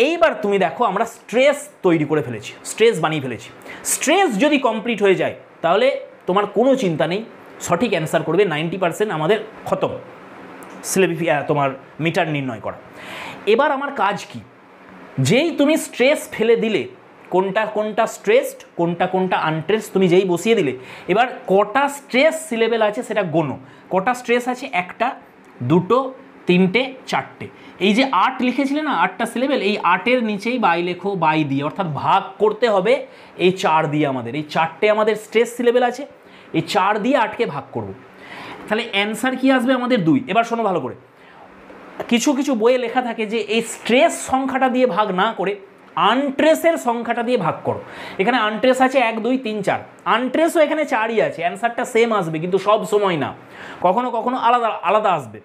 এইবার তুমি দেখো আমরা স্ট্রেস তৈরি করে ফেলেছি, স্ট্রেস বানিয়ে ফেলেছি। স্ট্রেস যদি কমপ্লিট হয়ে যায় তাহলে তোমার কোনো চিন্তা নেই, সঠিক অ্যান্সার করবে। 90% আমাদের খতম তোমার মিটার নির্ণয় করা। এবার আমার কাজ কি, যেই তুমি স্ট্রেস ফেলে দিলে, কোনটা কোনটা স্ট্রেসড কোনটা কোনটা আনট্রেস তুমি যেই বসিয়ে দিলে, এবার কটা স্ট্রেস সিলেবেল আছে সেটা গোনো। কটা স্ট্রেস আছে? একটা, দুটো, তিনটে, চারটে। এই যে 8 লিখেছিলে না, 8টা সিলেবেল, এই 8-এর নিচেই বাই লেখো, বাই দিয়ে, অর্থাৎ ভাগ করতে হবে এই 4 দিয়ে। আমাদের এই 4টে আমাদের স্ট্রেস সিলেবেল আছে, এই 4 দিয়ে 8কে ভাগ করব। তাহলে অ্যান্সার কি আসবে আমাদের 2। এবার শোনো ভালো করে, কিছু কিছু বইয়ে লেখা থাকে যে এই স্ট্রেস সংখ্যাটা দিয়ে ভাগ না করে আনট্রেসের সংখ্যাটা দিয়ে ভাগ করো। এখানে আনট্রেস আছে 1 2 3 4, আনট্রেসও এখানে 4ই আছে, অ্যান্সারটা সেম আসবে, কিন্তু সব সময় না, কখনো কখনো আলাদা আলাদা আসবে।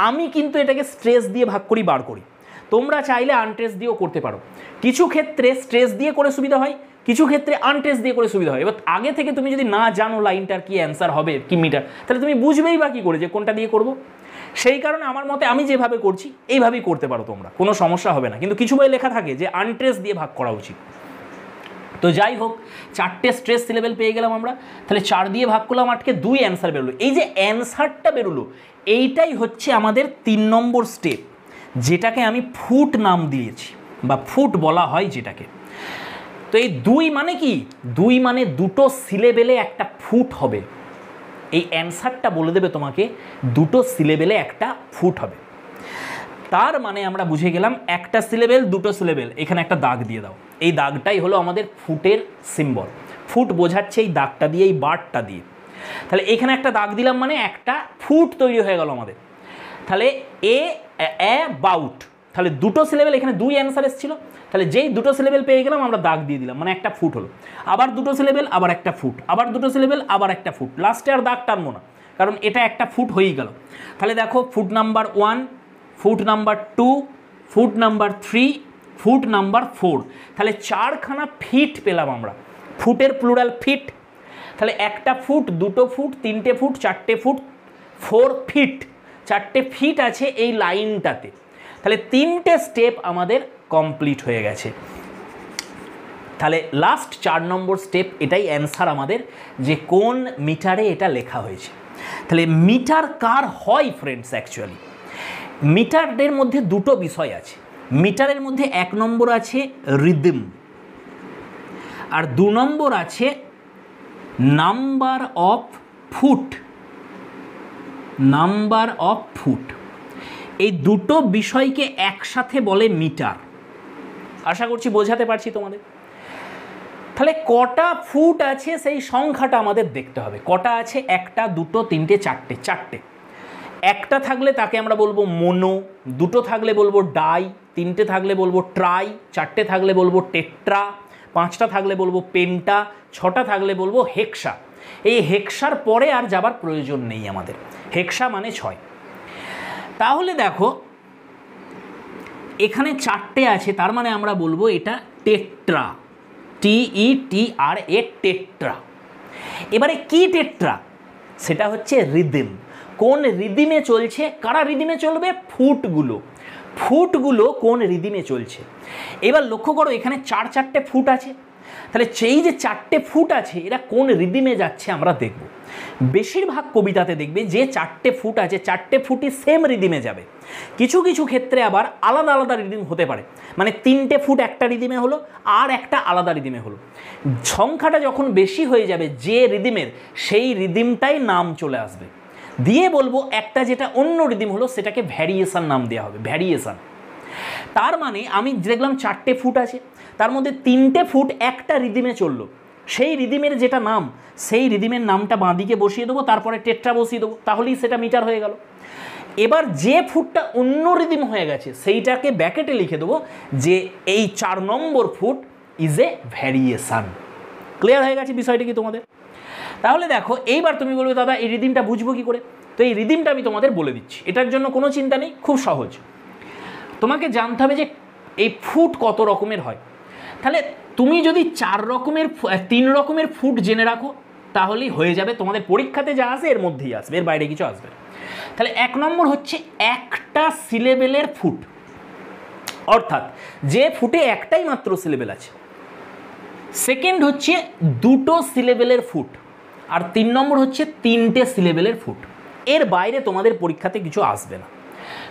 আমি কিন্তু এটাকে স্ট্রেস দিয়ে ভাগ করি, বার করি। তোমরা চাইলে আনট্রেস দিয়েও করতে পারো। কিছু ক্ষেত্রে স্ট্রেস দিয়ে করে সুবিধা হয়, কিছু ক্ষেত্রে আনট্রেস দিয়ে করে সুবিধা হয়। এবার আগে থেকে তুমি যদি না জানো লাইনটার কি অ্যান্সার হবে কি মিটার, তাহলে তুমি বুঝবেই বা কী করে যে কোনটা দিয়ে করব। সেই কারণে আমার মতে আমি যেভাবে করছি এইভাবেই করতে পারো তোমরা, কোনো সমস্যা হবে না। কিন্তু কিছু বই লেখা থাকে যে আনট্রেস দিয়ে ভাগ করা উচিত। তো যাই হোক, 4টে স্ট্রেস সিলেবেল পেয়ে গেলাম আমরা। তাহলে 4 দিয়ে ভাগ করলাম 8কে, 2 অ্যান্সার বেরোলো। এই যে অ্যান্সারটা বেরোলো, এইটাই হচ্ছে আমাদের 3 নম্বর স্টেপ, যেটাকে আমি ফুট নাম দিয়েছি, বা ফুট বলা হয় যেটাকে। তো এই 2 মানে কি? 2 মানে দুটো সিলেবেলে একটা ফুট হবে। এই অ্যান্সারটা বলে দেবে তোমাকে, দুটো সিলেবেলে একটা ফুট হবে। তার মানে আমরা বুঝে গেলাম একটা সিলেবেল, দুটো সিলেবেল, এখানে একটা দাগ দিয়ে দাও। এই দাগটাই হলো আমাদের ফুটের সিম্বল। ফুট বোঝাচ্ছে এই দাগটা দিয়ে, এই বারটা দিয়ে। তাহলে এখানে একটা দাগ দিলাম মানে একটা ফুট তৈরি হয়ে গেল আমাদের। তাহলে এ বাউট, তাহলে দুটো সিলেবেল, এখানে 2 অ্যান্সার এসেছিল, তাহলে যেই দুটো সিলেবেল পেয়ে গেলাম আমরা দাগ দিয়ে দিলাম, মানে একটা ফুট হলো। আবার দুটো সিলেবেল, আবার একটা ফুট, আবার দুটো সিলেবেল, আবার একটা ফুট, লাস্টে আর দাগ টানবো না, কারণ এটা একটা ফুট হয়েই গেল। তাহলে দেখো foot number 1, foot number 2, foot number 3, foot number 4। তাহলে 4খানা ফিট পেলাম আমরা, ফুটের প্লুরাল ফিট। তাহলে একটা ফুট, দুটো ফুট, 3টে ফুট, 4টে ফুট, 4 ফিট, 4টে ফিট আছে এই লাইনটাতে। তাহলে 3টে স্টেপ আমাদের কমপ্লিট হয়ে গেছে। তাহলে লাস্ট 4 নম্বর স্টেপ, এটাই অ্যান্সার আমাদের, যে কোন মিটারে এটা লেখা হয়েছে। তাহলে মিটার কার হয় ফ্রেন্ডস? অ্যাকচুয়ালি মিটারের মধ্যে দুটো বিষয় আছে। মিটারের মধ্যে 1 নম্বর আছে রিদম, আর 2 নম্বর আছে number of foot. Number of foot, এই দুটো বিষয়কে একসাথে বলে মিটার। আশা করছি বোঝাতে পারছি তোমাদের। তাহলে কটা ফুট আছে সেই সংখ্যাটা আমাদের দেখতে হবে। কটা আছে? 1টা, 2টো, 3টে, 4টে। 4টে। 1টা থাকলে তাকে আমরা বলবো মোনো, 2টো থাকলে বলবো ডাই, 3টে থাকলে বলবো ট্রাই, 4টে থাকলে বলবো টেট্রা, 5টা থাকলে বলবো পেন্টা, 6টা থাকলে বলবো হেক্সা। এই হেক্সার পরে আর যাবার প্রয়োজন নেই আমাদের, হেক্সা মানে 6। তাহলে দেখো এখানে 4টে আছে, তার মানে আমরা বলবো এটা টেট্রা, TETRA, টেট্রা। এবারে কি টেট্রা? সেটা হচ্ছে রিদম। কোন রিদিমে চলছে? কারা রিদিমে চলবে? ফুটগুলো। ফুটগুলো কোন রিদিমে চলছে। এবার লক্ষ্য করো এখানে 4-4টে ফুট আছে। তাহলে সেই যে 4টে ফুট আছে এরা কোন রিদিমে যাচ্ছে আমরা দেখব। বেশিরভাগ কবিতাতে দেখবে যে 4টে ফুট আছে, 4টে ফুটই সেম রিদিমে যাবে। কিছু কিছু ক্ষেত্রে আবার আলাদা আলাদা রিদিম হতে পারে, মানে 3টে ফুট একটা রিদিমে হলো আর একটা আলাদা রিদিমে হলো। সংখ্যাটা যখন বেশি হয়ে যাবে যে রিদিমের, সেই রিদিমটাই নাম চলে আসবে, দিয়ে বলবো একটা যেটা অন্য রিদিম হলো সেটাকে ভ্যারিয়েশন নাম দেওয়া হবে, ভ্যারিয়েশন। তার মানে আমি দেখলাম 4টে ফুট আছে, তার মধ্যে 3টে ফুট একটা রিদিমে চললো, সেই রিদিমের যেটা নাম, সেই রিদিমের নামটা বাঁদিকে বসিয়ে দেবো, তারপরে টেট্রা বসিয়ে দেবো, তাহলেই সেটা মিটার হয়ে গেল। এবার যে ফুটটা অন্য রিদিম হয়ে গেছে সেইটাকে ব্যাকেটে লিখে দেবো যে এই 4 number foot is a variation. Clear হয়ে গেছে বিষয়টা কি তোমাদের? তাহলে দেখো এইবার তুমি বলবে দাদা এই রিদিমটা বুঝবো কী করে? তো এই রিদিমটা আমি তোমাদের বলে দিচ্ছি, এটার জন্য কোনো চিন্তা নেই, খুব সহজ। তোমাকে জানতে হবে যে এই ফুট কত রকমের হয়। তাহলে তুমি যদি 3 রকমের ফুট জেনে রাখো তাহলেই হয়ে যাবে, তোমাদের পরীক্ষাতে যা আসে এর মধ্যেই আসবে, এর বাইরে কিছু আসবে না। তাহলে 1 নম্বর হচ্ছে একটা সিলেবেলের ফুট, অর্থাৎ যে ফুটে একটাই মাত্র সিলেবেল আছে। সেকেন্ড হচ্ছে 2টো সিলেবেলের ফুট, আর 3 নম্বর হচ্ছে 3টে সিলেবেলের ফুট। এর বাইরে তোমাদের পরীক্ষাতে কিছু আসবে না।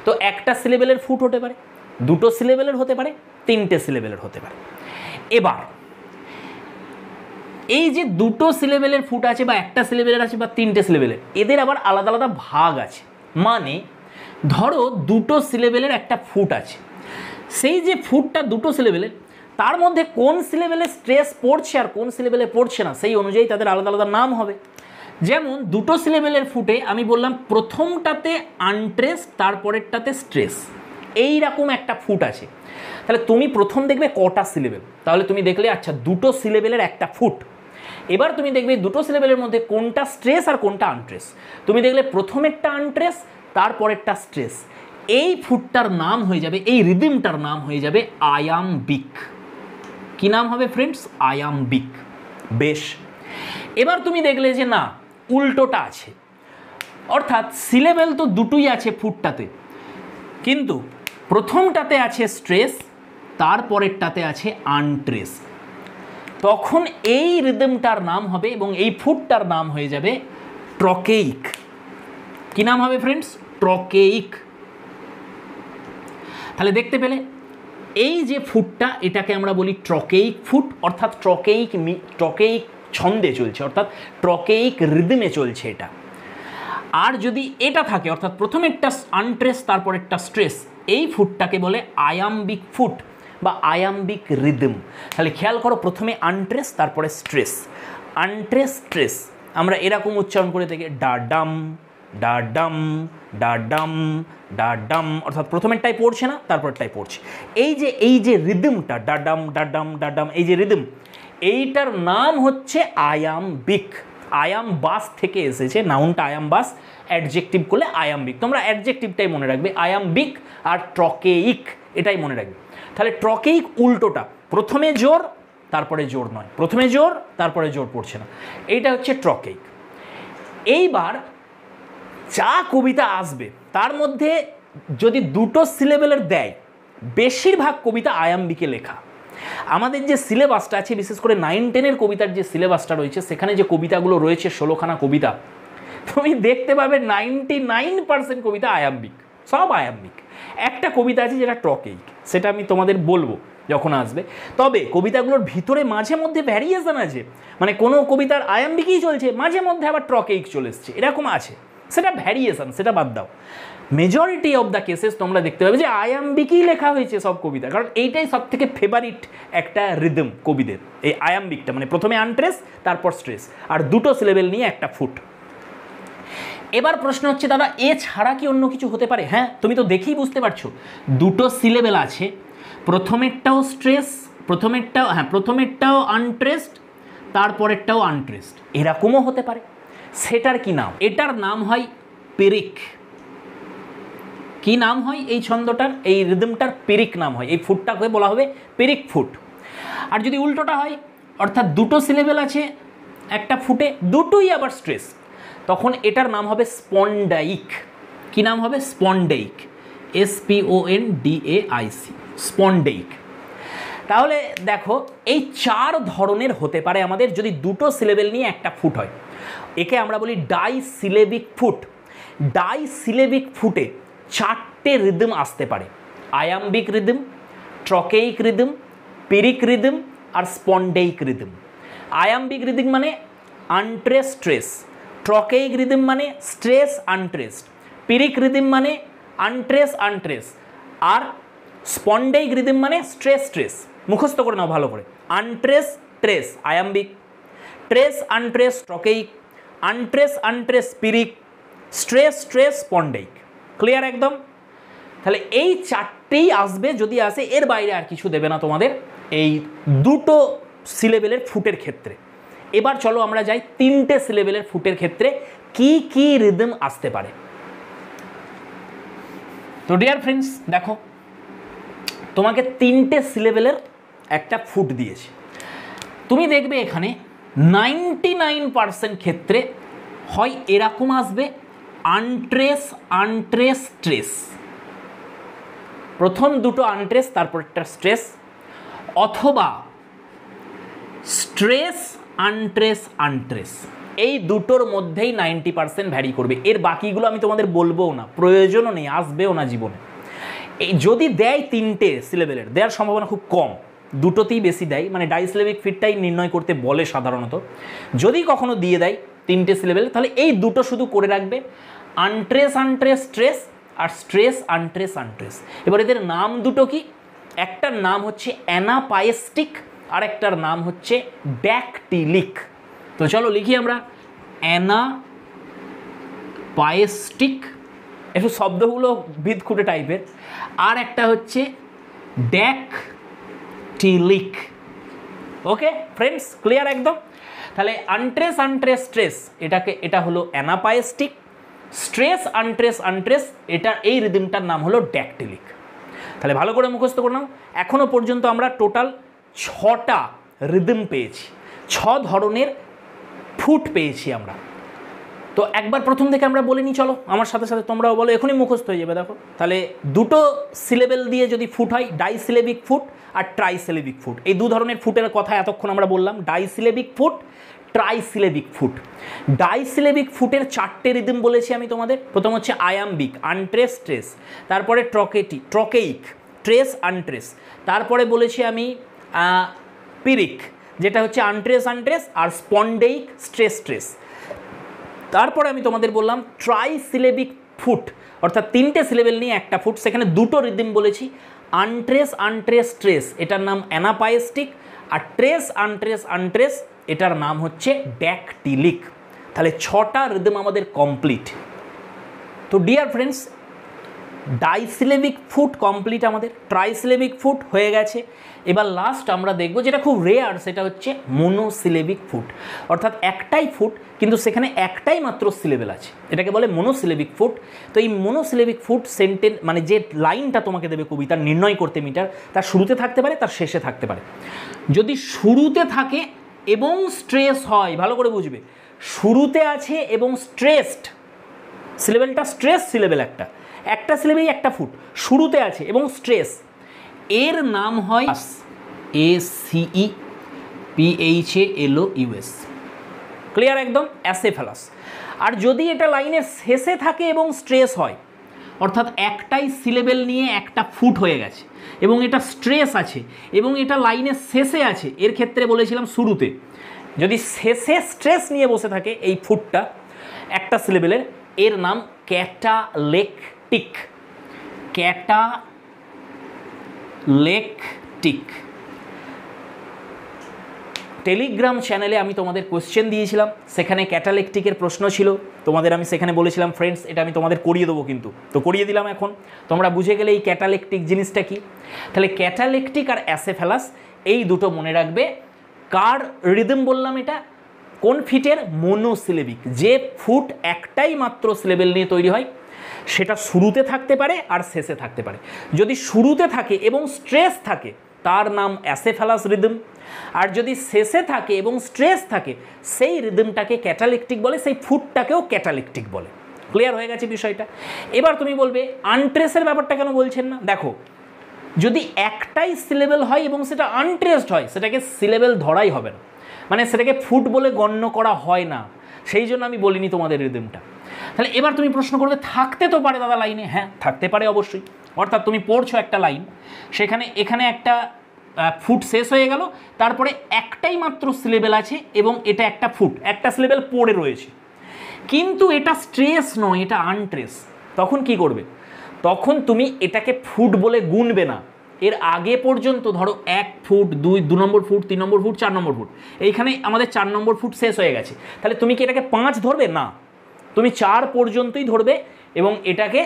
তো একটা সিলেবেলের ফুট হতে পারে, 2টো সিলেবেলের হতে পারে, 3টে সিলেবেলের হতে পারে। এবার এই যে 2টো সিলেবেলের ফুট আছে বা একটা সিলেবেলের আছে বা 3টে সিলেবেলের, এদের আবার আলাদা আলাদা ভাগ আছে। মানে ধরো 2টো সিলেবেলের একটা ফুট আছে, সেই যে ফুটটা 2টো সিলেবেলের, তার মধ্যে কোন সিলেবেলে স্ট্রেস পড়ছে আর কোন সিলেবেলে পড়ছে না সেই অনুযায়ী তাদের আলাদা আলাদা নাম হবে। যেমন 2টো সিলেবেলের ফুটে আমি বললাম প্রথমটাতে আনট্রেস, তারপরেরটাতে স্ট্রেস, এই রকম একটা ফুট আছে। তাহলে তুমি প্রথম দেখবে কটা সিলেবেল, তাহলে তুমি দেখলে আচ্ছা 2টো সিলেবেলের একটা ফুট। এবার তুমি দেখবে 2টো সিলেবেলের মধ্যে কোনটা স্ট্রেস আর কোনটা আনট্রেস, তুমি দেখলে প্রথমেরটা আনট্রেস, তারপরেরটা স্ট্রেস। এই ফুটটার নাম হয়ে যাবে, এই রিদিমটার নাম হয়ে যাবে আয়াম্বিক। কি নাম হবে ফ্রেন্ডস? আয়াম্বিক। বেশ, এবার তুমি দেখলে যে না, উল্টোটা আছে, অর্থাৎ সিলেবেল তো 2টোই আছে ফুটটাতে, কিন্তু প্রথমটাতে আছে স্ট্রেস, তারপরেরটাতে আছে আনট্রেস। তখন এই রিদমটার নাম হবে এবং এই ফুটটার নাম হয়ে যাবে ট্রকেইক। কি নাম হবে ফ্রেন্ডস? ট্রকেইক। তাহলে দেখতে পেলে এই যে ফুটটা, এটাকে আমরা বলি ট্রকেইক ফুট, অর্থাৎ ট্রকেইক ছন্দে চলছে, অর্থাৎ ট্রকেইক রিদমে চলছে এটা। আর যদি এটা থাকে, অর্থাৎ প্রথমে একটা আনট্রেস তারপর একটা স্ট্রেস, এই ফুটটাকে বলে আয়াম্বিক ফুট বা আয়াম্বিক রিদম। তাহলে খেয়াল করো, প্রথমে আনট্রেস তারপরে স্ট্রেস, আনট্রেস স্ট্রেস, আমরা এরকম উচ্চারণ করে থাকি ডা ডাম ডা ডাম ডা ডাম ডা ডাম, অর্থাৎ প্রথমেরটাই পড়ছে না, তারপরটাই পড়ছে। এই যে রিদমটা ডা ডাম ডা ডাম ডা ডাম, এই যে রিদম, এইটার নাম হচ্ছে আয়াম্বিক। আয়ামবাস থেকে এসেছে, নাউনটা আয়ামবাস, অ্যাডজেক্টিভ করলে আয়াম্বিক। তোমরা অ্যাডজেক্টিভটাই মনে রাখবে, আয়াম্বিক আর ট্রকেইক, এটাই মনে রাখবে। তাহলে ট্রকেইক উল্টোটা, প্রথমে জোর তারপরে জোর নয়, প্রথমে জোর তারপরে জোর পড়ছে না, এইটা হচ্ছে ট্রকেইক। এইবার যা কবিতা আসবে তার মধ্যে যদি 2টো সিলেবেলের দেয়, বেশিরভাগ কবিতা আয়াম্বিকে লেখা। আমাদের যে সিলেবাসটা আছে, বিশেষ করে 9-10-এর কবিতার যে সিলেবাসটা রয়েছে, সেখানে যে কবিতাগুলো রয়েছে 16খানা কবিতা, তুমি দেখতে পাবে 99% কবিতা আয়াম্বিক, সব আয়াম্বিক। একটা কবিতা আছে যেটা ট্রকেইক, সেটা আমি তোমাদের বলবো যখন আসবে। তবে কবিতাগুলোর ভিতরে মাঝে মধ্যে ভ্যারিয়েশন আছে, মানে কোনো কবিতার আয়াম্বিকই চলছে, মাঝে মধ্যে আবার ট্রকেইক চলে এসছে, এরকম আছে, সেটা ভ্যারিয়েশন, সেটা বাদ দাও। মেজরিটি অফ দ্য কেসেস তোমরা দেখতে পাবে যে আয়াম্বিকই লেখা হয়েছে সব কবিতা, কারণ এইটাই সব থেকে ফেভারিট একটা রিদম কবিদের, এই আয়াম্বিকটা, মানে প্রথমে আনট্রেস তারপর স্ট্রেস আর 2টো সিলেবেল নিয়ে একটা ফুট। এবার প্রশ্ন হচ্ছে দাদা এছাড়া কি অন্য কিছু হতে পারে? হ্যাঁ, তুমি তো দেখেই বুঝতে পারছো, 2টো সিলেবেল আছে, প্রথমেরটাও স্ট্রেস, প্রথমেরটাও আনট্রেসড, তারপরেরটাও আনট্রেসড, এরকমও হতে পারে। সেটার কি নাম? এটার নাম হয় পিরিক। কি নাম হয় এই ছন্দটার, এই রিদমটার? পিরিক নাম হয়, এই ফুটটাকে বলা হবে পিরিক ফুট। আর যদি উল্টোটা হয়, অর্থাৎ 2টো সিলেবেল আছে একটা ফুটে, 2টোই আবার স্ট্রেস, তখন এটার নাম হবে স্পন্ডাইক। কি নাম হবে? স্পন্ডাইক, SPONDAIC, স্পন্ডাইক। তাহলে দেখো, এই 4 ধরনের হতে পারে আমাদের যদি 2টো সিলেবেল নিয়ে একটা ফুট হয়। একে আমরা বলি ডাইসিলেবিক ফুট। ডাইসিলেবিক ফুটে 4টে রিদম আসতে পারে, iambic rhythm, trochaic rhythm, pyrrhic rhythm আর স্পন্ডেইক রিদম। আয়াম্বিক রিদম মানে আনট্রেস স্ট্রেস, ট্রকেইক রিদম মানে স্ট্রেস আনট্রেস, পিরিক রিদম মানে আনট্রেস আনট্রেস, আর স্পন্ডেইক রিদম মানে স্ট্রেস স্ট্রেস। মুখস্থ করে নাও ভালো করে, unstress stress iambic, stress unstress trochaic, unstress unstress pyrrhic, stress stress spondaic. Clear একদম? তাহলে এই 4টেই আসবে, যদি আসে, এর বাইরে আর কিছু দেবে না তোমাদের এই 2টো সিলেবেলের ফুটের ক্ষেত্রে। এবার চলো আমরা যাই 3টে সিলেবেলের ফুটের ক্ষেত্রে কি কি রিদম আসতে পারে। তো ডিয়ার ফ্রেন্ডস দেখো, তোমাকে 3টে সিলেবেলের একটা ফুট দিয়েছে। তুমি দেখবে এখানে 99% ক্ষেত্রে হয় এরকম আসবে আনট্রেস আনট্রেস স্ট্রেস, প্রথম দুটো আনট্রেস তারপর একটা স্ট্রেস, অথবা স্ট্রেস আনট্রেস আনট্রেস, এই দুটোর মধ্যেই 90% ভ্যারি করবে। এর বাকিগুলো আমি তোমাদের বলবোও না, প্রয়োজনও নেই, আসবেও না জীবনে। এই যদি দেয় 3টে সিলেবেলের, দেওয়ার সম্ভাবনা খুব কম, দুটোতেই বেশি দেয়, মানে ডাইসিলেবিক ফিটটাই নির্ণয় করতে বলে সাধারণত। যদি কখনো দিয়ে দেয় 3টে সিলেবেল, তাহলে এই দুটো শুধু করে রাখবে, আনট্রেস আনট্রেস স্ট্রেস আর স্ট্রেস আনট্রেস আনট্রেস। এবার এদের নাম দুটো কি, একটার নাম হচ্ছে অ্যানাপায়েস্টিক আর একটার নাম হচ্ছে ড্যাকটিলিক। তো চলো লিখি আমরা, অ্যানাপায়েস্টিক, একটু শব্দগুলো বিদঘুটে টাইপের, আর একটা হচ্ছে ড্যাকটিলিক। ওকে ফ্রেন্ডস, ক্লিয়ার একদম? তাহলে আনট্রেস আনট্রেস স্ট্রেস, এটা হলো অ্যানাপায়েস্টিক, স্ট্রেস আনট্রেস আনট্রেস, এটা এই রিদমটার নাম হলো ড্যাকটিলিক। তাহলে ভালো করে মুখস্থ করে নাও। এখনো পর্যন্ত আমরা টোটাল 6টা রিদম পেয়েছি, 6 ধরনের ফুট পেয়েছি আমরা। তো একবার প্রথম থেকে আমরা বলে নিই, চলো আমার সাথে সাথে তোমরাও বলো, এখনই মুখস্থ হয়ে যাবে। দেখো তাহলে দুটো সিলেবেল দিয়ে যদি ফুট হয়, ডাইসিলেবিক ফুট আর ট্রাইসিলেবিক ফুট, এই দু ধরনের ফুটের কথা এতক্ষণ আমরা বললাম, disyllabic foot, trisyllabic foot. Disyllabic ফুটের 4টে রিদম বলেছি আমি তোমাদের। প্রথম হচ্ছে আয়াম্বিক, আনট্রেস স্ট্রেস, তারপরে ট্রকেইক, ট্রেস আনট্রেস, তারপরে বলেছি আমি পিরিক, যেটা হচ্ছে আনট্রেস আনট্রেস, আর স্পন্ডেইক, স্ট্রেস স্ট্রেস। তারপরে আমি তোমাদের বললাম ট্রাইসিলেবিক ফুট, অর্থাৎ 3টে সিলেবেল নিয়ে একটা ফুট, সেখানে দুটো রিদম বলেছি, আনট্রেস আনট্রেস স্ট্রেস, এটার নাম অ্যানাপায়েস্টিক, আর ট্রেস আনট্রেস আনট্রেস, এটার নাম হচ্ছে ড্যাকটিলিক। তাহলে 6টা রিদম আমাদের কমপ্লিট। তো dear friends, disyllabic foot complete, আমাদের ট্রাইসিলেবিক ফুট হয়ে গেছে। এবার লাস্ট আমরা দেখব, যেটা খুব রেয়ার, সেটা হচ্ছে মোনোসিলেবিক ফুট, অর্থাৎ একটাই ফুট কিন্তু সেখানে একটাই মাত্র সিলেবেল আছে, এটাকে বলে মোনোসিলেবিক ফুট। তো এই মোনোসিলেবিক ফুট সেন্টেন্স, মানে যে লাইনটা তোমাকে দেবে কবিতার নির্ণয় করতে মিটার, তার শুরুতে থাকতে পারে, তার শেষে থাকতে পারে। যদি শুরুতে থাকে এবং স্ট্রেস হয়, ভালো করে বুঝবে, শুরুতে আছে এবং স্ট্রেসড, সিলেবেলটা স্ট্রেস সিলেবেল, একটা সিলেবেল একটা ফুট, শুরুতে আছে এবং স্ট্রেস, এর নাম হয় ACEPHALOUS। ক্লিয়ার একদম? অ্যাসেফালাস। আর যদি এটা লাইনের শেষে থাকে এবং স্ট্রেস হয়, অর্থাৎ একটাই সিলেবেল নিয়ে একটা ফুট হয়ে গেছে এবং এটা স্ট্রেস আছে এবং এটা লাইনের শেষে আছে, এর ক্ষেত্রে বলেছিলাম শুরুতে, যদি শেষে স্ট্রেস নিয়ে বসে থাকে এই ফুটটা একটা সিলেবেলের, এর নাম ক্যাটালেকটিক। ক্যাটালেকটিক। টেলিগ্রাম চ্যানেলে আমি তোমাদের কোশ্চেন দিয়েছিলাম, সেখানে ক্যাটালেকটিকের প্রশ্ন ছিল তোমাদের, আমি সেখানে বলেছিলাম ফ্রেন্ডস এটা আমি তোমাদের করিয়ে দেবো, কিন্তু তো করিয়ে দিলাম। এখন তোমরা বুঝে গেলে এই ক্যাটালেকটিক জিনিসটা কি। তাহলে ক্যাটালেকটিক আর অ্যাসেফালাস এই দুটো মনে রাখবে। কার রিদম বললাম এটা? কোন ফিটের? মোনোসিলেবিক। যে ফুট একটাই মাত্র সিলেবেল নিয়ে তৈরি হয়, সেটা শুরুতে থাকতে পারে আর শেষে থাকতে পারে। যদি শুরুতে থাকে এবং স্ট্রেস থাকে তার নাম অ্যাসেফালাস রিদম, আর যদি শেষে থাকে এবং স্ট্রেস থাকে সেই রিদমটাকে ক্যাটালেকটিক বলে, সেই ফুটটাকেও ক্যাটালেকটিক বলে। ক্লিয়ার হয়ে গেছে বিষয়টা? এবার তুমি বলবে আনট্রেসের ব্যাপারটা কেন বলছেন না? দেখো, যদি একটাই সিলেবেল হয় এবং সেটা আনট্রেসড হয়, সেটাকে সিলেবেল ধরাই হবে না, মানে সেটাকে ফুট বলে গণ্য করা হয় না, সেই জন্য আমি বলিনি তোমাদের রিদমটা। তাহলে এবার তুমি প্রশ্ন করবে থাকতে তো পারে দাদা লাইনে। হ্যাঁ, থাকতে পারে অবশ্যই। অর্থাৎ তুমি পড়ছো একটা লাইন, সেখানে এখানে একটা ফুট শেষ হয়ে গেল, তারপরে একটাই মাত্র সিলেবেল আছে এবং এটা একটা ফুট, একটা সিলেবেল পড়ে রয়েছে, কিন্তু এটা স্ট্রেস নয়, এটা আনট্রেস। তখন কি করবে? তখন তুমি এটাকে ফুট বলে গুনবে না। এর আগে পর্যন্ত ধরো 1 ফুট, 2 নম্বর ফুট, 3 নম্বর ফুট, 4 নম্বর ফুট, এইখানে আমাদের 4 নম্বর ফুট শেষ হয়ে গেছে, তাহলে তুমি কি এটাকে 5 ধরবে? না, তুমি 4 পর্যন্তই ধরবে এবং এটাকে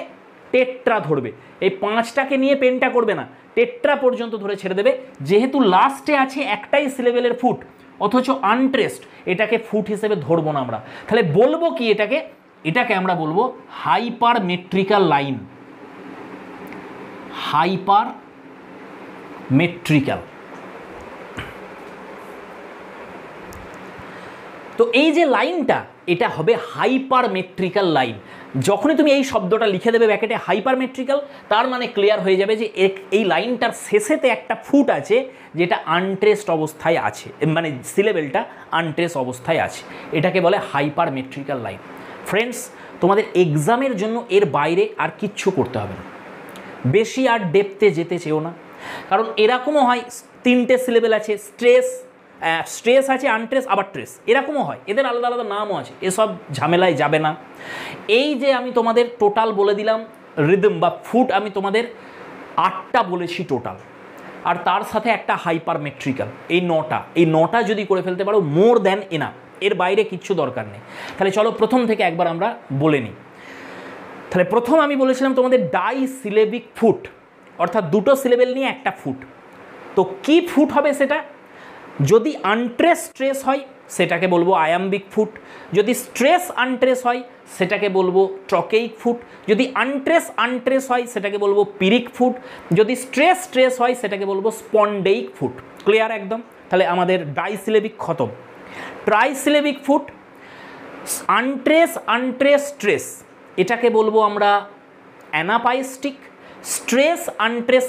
টেট্রা ধরবে। এই 5টাকে নিয়ে পেনটা করবে না, টেট্রা পর্যন্ত ধরে ছেড়ে দেবে। যেহেতু লাস্টে আছে একটাই সিলেবেলের ফুট, অথচ আনট্রেসড, এটাকে ফুট হিসেবে ধরবো না আমরা। তাহলে বলবো কি এটাকে? এটাকে আমরা বলবো হাইপারমেট্রিক্যাল লাইন। হাইপারমেট্রিক্যাল। তো এই যে লাইনটা, এটা হবে হাইপারমেট্রিক্যাল লাইন। যখনই তুমি এই শব্দটা লিখে দেবে ব্র্যাকেটে হাইপারমেট্রিক্যাল, তার মানে ক্লিয়ার হয়ে যাবে যে এই লাইনটার শেষেতে একটা ফুট আছে যেটা আনট্রেসড অবস্থায় আছে, মানে সিলেবেলটা আনট্রেস অবস্থায় আছে। এটাকে বলে হাইপারমেট্রিক্যাল লাইন। ফ্রেন্ডস, তোমাদের এক্সামের জন্য এর বাইরে আর কিচ্ছু করতে হবে না, বেশি আর ডেপথে যেতে চেও না। কারণ এরকমও হয় 3টে সিলেবেল আছে, স্ট্রেস আছে, আনট্রেস, আবার ট্রেস, এরকমও হয়, এদের আলাদা আলাদা নামও আছে। এসব ঝামেলায় যাবে না। এই যে আমি তোমাদের টোটাল বলে দিলাম রিদম বা ফুট, আমি তোমাদের 8টা বলেছি টোটাল, আর তার সাথে একটা হাইপারমেট্রিক্যাল, এই 9টা যদি করে ফেলতে পারো মোর দ্যান এনাফ, এর বাইরে কিচ্ছু দরকার নেই। তাহলে চলো প্রথম থেকে একবার আমরা বলে নিই। তাহলে প্রথম আমি বলেছিলাম তোমাদের ডাইসিলেবিক ফুট, অর্থাৎ 2টো সিলেবেল নিয়ে একটা ফুট। তো কি ফুট হবে সেটা? যদি আনট্রেস স্ট্রেস হয় সেটাকে বলবো আয়াম্বিক ফুট, যদি স্ট্রেস আনট্রেস হয় সেটাকে বলবো ট্রকেইক ফুট, যদি আনট্রেস হয় সেটাকে বলবো পিরিক ফুট, যদি স্ট্রেস হয় সেটাকে বলবো স্পন্ডেইক ফুট। ক্লিয়ার একদম? তাহলে আমাদের ডাইসিলেবিক খতম। ট্রাইসিলেবিক ফুট, আনট্রেস স্ট্রেস, এটাকে বলবো আমরা অ্যানাপাইস্টিক, স্ট্রেস আনট্রেস,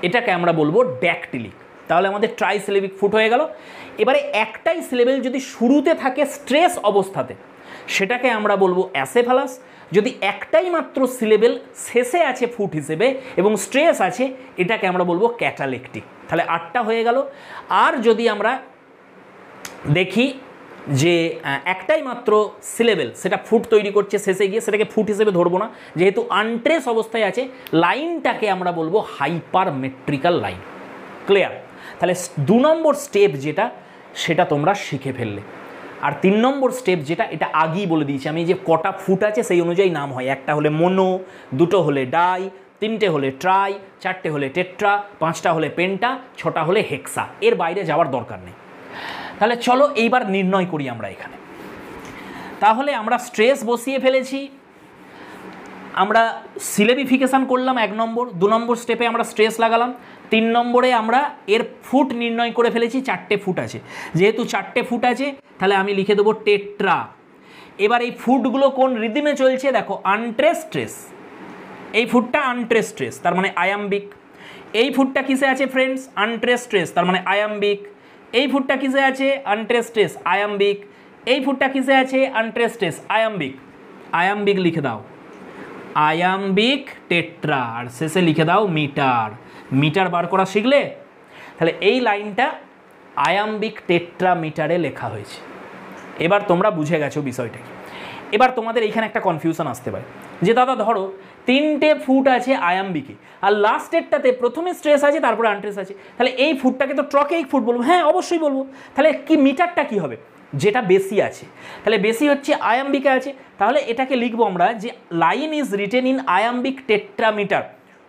এটাকে আমরা বলবো ড্যাকটিলিক। তাহলে আমাদের ট্রাইসিলেবিক ফুট হয়ে গেল। এবারে একটাই সিলেবেল যদি শুরুতে থাকে স্ট্রেস অবস্থাতে, সেটাকে আমরা বলবো অ্যাসেফালাস। যদি একটাই মাত্র সিলেবেল শেষে আছে ফুট হিসেবে এবং স্ট্রেস আছে, এটাকে আমরা বলবো ক্যাটালেকটিক। তাহলে 8টা হয়ে গেল। আর যদি আমরা দেখি যে একটাই মাত্র সিলেবেল, সেটা ফুট তৈরি করছে শেষে গিয়ে, সেটাকে ফুট হিসেবে ধরবো না, যেহেতু আনট্রেস অবস্থায় আছে, লাইনটাকে আমরা বলবো হাইপারমেট্রিক্যাল লাইন। ক্লিয়ার? তাহলে 2 নম্বর স্টেপ যেটা, সেটা তোমরা শিখে ফেললে। আর 3 নম্বর স্টেপ যেটা, এটা আগেই বলে দিয়েছি আমি, যে কটা ফুট আছে সেই অনুযায়ী নাম হয়। একটা হলে মোনো, 2টো হলে ডাই, 3টে হলে ট্রাই, 4টে হলে টেট্রা, 5টা হলে পেন্টা, 6টা হলে হেক্সা। এর বাইরে যাওয়ার দরকার নেই। তাহলে চলো এইবার নির্ণয় করি আমরা এখানে। তাহলে আমরা স্ট্রেস বসিয়ে ফেলেছি, আমরা সিলেবিফিকেশান করলাম 1 নম্বর, 2 নম্বর স্টেপে আমরা স্ট্রেস লাগালাম, 3 নম্বরে আমরা এর ফুট নির্ণয় করে ফেলেছি, 4টে ফুট আছে। যেহেতু 4টে ফুট আছে, তাহলে আমি লিখে দেবো টেট্রা। এবার এই ফুটগুলো কোন রিদিমে চলছে দেখো, আনট্রেস স্ট্রেস, এই ফুটটা আনট্রেস স্ট্রেস, তার মানে আয়াম্বিক। এই ফুটটা কিসে আছে ফ্রেন্ডস? আনট্রেস স্ট্রেস, তার মানে আয়াম্বিক। এই ফুটটা কিসে আছে? আনট্রেস স্ট্রেস, আয়াম্বিক। এই ফুটটা কিসে আছে? আনট্রেস স্ট্রেস, আয়াম্বিক। আয়াম্বিক লিখে দাও, আয়াম্বিক টেট্রা, আর শেষে লিখে দাও মিটার। মিটার বার করা শিখলে? তাহলে এই লাইনটা আয়াম্বিক টেট্রা মিটারে লেখা হয়েছে। এবার তোমরা বুঝে গেছো বিষয়টা কি। এবার তোমাদের এইখানে একটা কনফিউশন আসতে পারে যে দাদা ধরো 3টে ফুট আছে আয়াম্বিকে, আর লাস্টেরটাতে প্রথমে স্ট্রেস আছে তারপরে আনট্রেস আছে, তাহলে এই ফুটটাকে তো ট্রকেইক ফুট বলবো। হ্যাঁ অবশ্যই বলবো। তাহলে কি মিটারটা কি হবে? যেটা বেশি আছে, তাহলে বেশি হচ্ছে আয়াম্বিকে আছে, তাহলে এটাকে লিখবো আমরা যে line is written in iambic tetrameter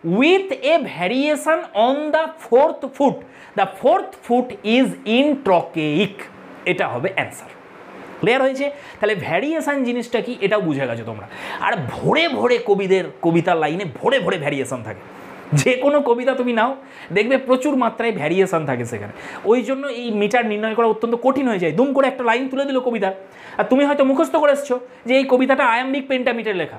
with a variation on the 4th foot, the 4th foot is in trochaic. এটা হবে অ্যান্সার। ক্লিয়ার হয়েছে? তাহলে ভ্যারিয়েশন জিনিসটা কি এটাও বুঝে গেছো তোমরা। আর ভরে ভরে কবিতার লাইনে ভরে ভরে ভ্যারিয়েশন থাকে। যে কোনো কবিতা তুমি নাও, দেখবে প্রচুর মাত্রায় ভ্যারিয়েশন থাকে সেখানে। ওই জন্য এই মিটার নির্ণয় করা অত্যন্ত কঠিন হয়ে যায়। দুম করে একটা লাইন তুলে দিল কবিতার, আর তুমি হয়তো মুখস্থ করে এসছো যে এই কবিতাটা আয়াম্বিক পেন্টামিটার লেখা।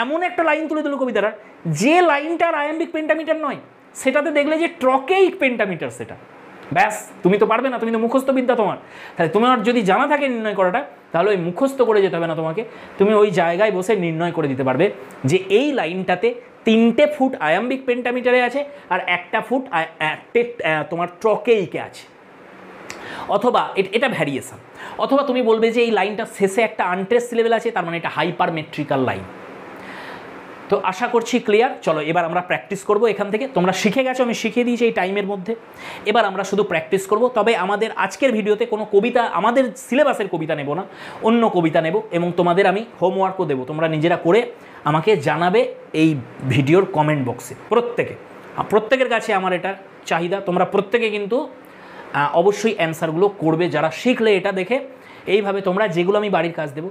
এমন একটা লাইন তুলে দিল কবিতাটার, যে লাইনটার আয়াম্বিক পেন্টামিটার নয়, সেটাতে দেখলে যে ট্রকেইক পেন্টামিটার সেটা। ব্যাস, তুমি তো পারবে না, তুমি তো মুখস্থ বিদ্যা তোমার। তাহলে তোমার যদি জানা থাকে নির্ণয় করাটা, তাহলে ওই মুখস্থ করে যেতে হবে না তোমাকে, তুমি ওই জায়গায় বসে নির্ণয় করে দিতে পারবে যে এই লাইনটাতে 3টে ফুট আয়াম্বিক পেন্টামিটারে আছে আর 1টা ফুট তোমার ট্রকেইকে আছে। অথবা এটা ভ্যারিয়েশন। অথবা তুমি বলবে যে এই লাইনটা শেষে একটা আনট্রেস সিলেবেল আছে, তার মানে এটা হাইপারমেট্রিক্যাল লাইন। তো আশা করছি ক্লিয়ার। চলো এবার আমরা প্র্যাকটিস করব এখান থেকে। তোমরা শিখে গেছো, আমি শিখিয়ে দিয়েছি এই টাইমের মধ্যে। এবার আমরা শুধু প্র্যাকটিস করব। তবে আমাদের আজকের ভিডিওতে কোনো কবিতা, আমাদের সিলেবাসের কবিতা নেব না, অন্য কবিতা নেব, এবং তোমাদের আমি হোমওয়ার্কও দেবো। তোমরা নিজেরা করে আমাকে জানাবে এই ভিডিওর কমেন্ট বক্সে। প্রত্যেকের কাছে আমার এটা চাহিদা, তোমরা প্রত্যেকে কিন্তু অবশ্যই অ্যান্সারগুলো করবে যারা শিখলে এটা দেখে। এইভাবে তোমরা যেগুলো আমি বাড়ির কাজ দেবো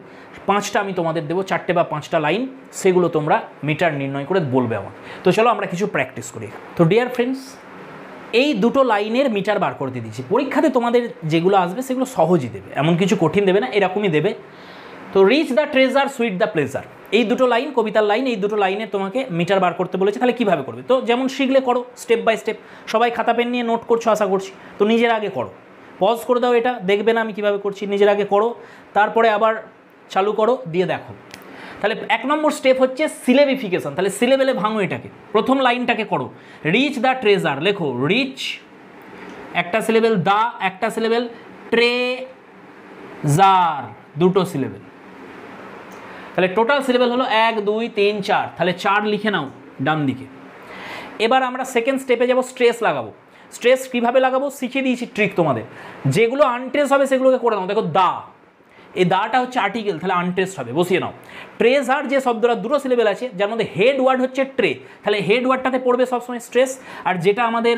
5টা আমি তোমাদের দেবো, 4টে বা 5টা লাইন, সেগুলো তোমরা মিটার নির্ণয় করে বলবে আমার। তো চলো আমরা কিছু প্র্যাকটিস করি। তো ডিয়ার ফ্রেন্ডস, এই দুটো লাইনের মিটার বার করতে দিচ্ছি। পরীক্ষাতে তোমাদের যেগুলো আসবে সেগুলো সহজই দেবে, এমন কিছু কঠিন দেবে না, এরকমই দেবে। তো reach the treasure sweet the pleasure, এই দুটো লাইন কবিতার লাইন, এই দুটো লাইনে তোমাকে মিটার বার করতে বলেছে। তাহলে কীভাবে করবে? তো যেমন শিখলে করো, স্টেপ বাই স্টেপ। সবাই খাতা পেন নিয়ে নোট করছো আশা করছি। তো নিজের আগে করো, পজ করে দাও, এটা দেখবে না আমি কীভাবে করছি, নিজের আগে করো, তারপরে আবার চালু করো, দিয়ে দেখো। তাহলে 1 নম্বর স্টেপ হচ্ছে সিলেবিফিকেশন। তাহলে সিলেবেলে ভাঙো এটাকে। প্রথম লাইনটাকে করো, রিচ দ্য ট্রেজার, লেখো রিচ একটা সিলেবেল, দা একটা সিলেবেল, ট্রেজার দুটো সিলেবেল। তাহলে টোটাল সিলেবেল হলো 1 2 3 4। তাহলে 4 লিখে নাও ডান দিকে। এবার আমরা সেকেন্ড স্টেপে যাব, স্ট্রেস লাগাবো। স্ট্রেস কীভাবে লাগাবো শিখিয়ে দিয়েছি ট্রিক তোমাদের। যেগুলো আনট্রেস হবে সেগুলোকে করে নাও। দেখো দা, এই দাটা হচ্ছে আর্টিকেল, তাহলে আনট্রেসড হবে, বসিয়ে নাও। ট্রেজার যে শব্দটা দুটো সিলেবেল আছে, যার মধ্যে হেড ওয়ার্ড হচ্ছে ট্রে, তাহলে হেড ওয়ার্ডটাতে পড়বে সবসময় স্ট্রেস। আর যেটা আমাদের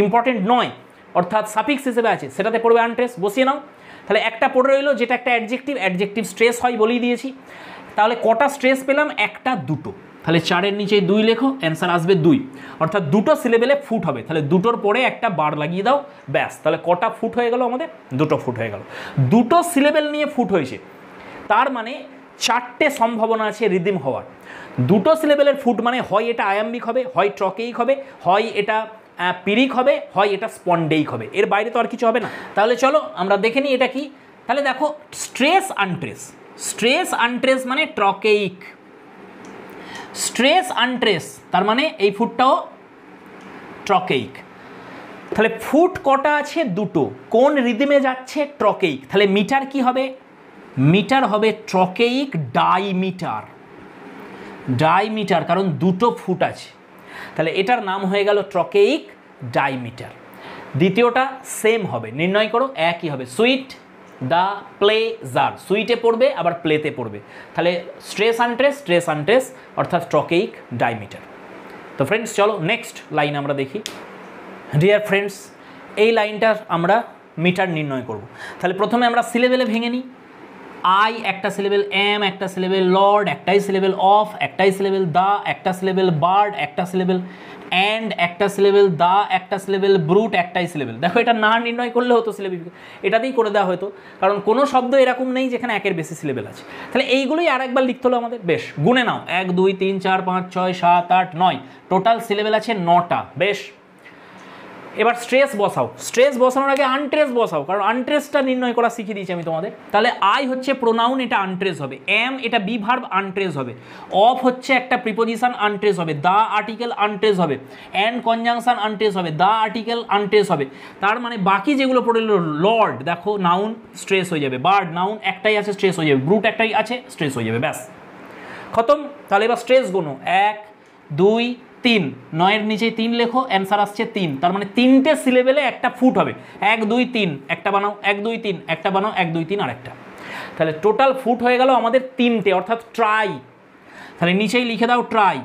ইম্পর্টেন্ট নয়, অর্থাৎ সাফিক্স হিসেবে আছে, সেটাতে পড়বে আনট্রেস, বসিয়ে নাও। তাহলে একটা পড়ে রইলো যেটা একটা অ্যাডজেক্টিভ স্ট্রেস হয় বলেই দিয়েছি। তাহলে কটা স্ট্রেস পেলাম? একটা দুটো। তাহলে 4-এর নিচে 2 লেখো, অ্যান্সার আসবে 2। অর্থাৎ দুটো সিলেবেলে ফুট হবে, তাহলে দুটোর পরে একটা বার লাগিয়ে দাও, ব্যাস। তাহলে কটা ফুট হয়ে গেল আমাদের? 2টো ফুট হয়ে গেল। দুটো সিলেবেল নিয়ে ফুট হয়েছে, তার মানে 4টে সম্ভাবনা আছে রিদিম হওয়ার। দুটো সিলেবেলের ফুট মানে হয় এটা আয়াম্বিক হবে, হয় ট্রকেইক হবে, হয় এটা পিরিক হবে, হয় এটা স্পন্ডেইক হবে। এর বাইরে তো আর কিছু হবে না। তাহলে চলো আমরা দেখে নিই এটা কি। তাহলে দেখো স্ট্রেস আনট্রেস, স্ট্রেস আনট্রেস মানে ট্রকেইক, স্ট্রেস আনট্রেস তার মানে এই ফুটটাও ট্রকেইক। তাহলে ফুট কটা আছে? দুটো। কোন রিদিমে যাচ্ছে? ট্রকেইক। তাহলে মিটার কি হবে? মিটার হবে ট্রকেইক ডাইমিটার, ডাইমিটার, কারণ দুটো ফুট আছে। তাহলে এটার নাম হয়ে গেল ট্রকেইক ডাইমিটার। দ্বিতীয়টা সেম হবে, নির্ণয় করো, একই হবে, সুইট দ্য প্লেজার, সুইটে পড়বে আবার প্লেতে পড়বে। তাহলে স্ট্রেস আনট্রেস অর্থাৎ ট্রকেইক ডাইমিটার। তো ফ্রেন্ডস চলো নেক্সট লাইন আমরা দেখি। ডিয়ার ফ্রেন্ডস, এই লাইনটার আমরা মিটার নির্ণয় করব। তাহলে প্রথমে আমরা সিলেবেলে ভেঙে নিই। আই একটা সিলেবেল, এম একটা সিলেবেল, লর্ড একটাই সিলেবেল, অফ একটাই সিলেবেল, দা একটা সিলেবেল, বার্ড একটা সিলেবেল, অ্যান্ড একটা সিলেবেল, দা একটা সিলেবেল, ব্রুট একটাই সিলেবেল। দেখো এটা না নির্ণয় করলে হতো সিলেবেল, এটাতেই করে দেওয়া হতো, কারণ কোনো শব্দ এরকম নেই যেখানে একের বেশি সিলেবেল আছে। তাহলে এইগুলোই আর একবার লিখতে হলো আমাদের। বেশ, গুনে নাও, 1 2 3 4 5 6 7 8 9, টোটাল সিলেবেল আছে 9টা। বেশ, এবার স্ট্রেস বসাও। স্ট্রেস বসানোর আগে আনট্রেস বসাও, কারণ আনট্রেসটা নির্ণয় করা শিখিয়ে দিয়েছি আমি তোমাদের। তাহলে আই হচ্ছে প্রোনাউন, এটা আনট্রেস হবে। এম এটা বি ভার্ব, আনট্রেস হবে। অফ হচ্ছে একটা প্রিপোজিশন, আনট্রেস হবে। দা আর্টিকেল, আনট্রেস হবে। অ্যান্ড কনজাংশন, আনট্রেস হবে। দা আর্টিকেল, আনট্রেস হবে। তার মানে বাকি যেগুলো পড়ে লর্ড দেখো নাউন, স্ট্রেস হয়ে যাবে। বার্ড নাউন একটাই আছে, স্ট্রেস হয়ে যাবে। ব্রুট একটাই আছে, স্ট্রেস হয়ে যাবে। ব্যাস, খতম। তাহলে এবার স্ট্রেস গুনো, 1 2 3, 9-এর নিচে 3 লেখো, অ্যান্সার আসছে 3। তার মানে 3টে সিলেবেলে একটা ফুট হবে। 1 2 3 একটা বানাও, 1 2 3 একটা বানাও, 1 2 3 আর একটা। তাহলে টোটাল ফুট হয়ে গেল আমাদের 3টে, অর্থাৎ ট্রাই। তাহলে নিচেই লিখে দাও ট্রাই।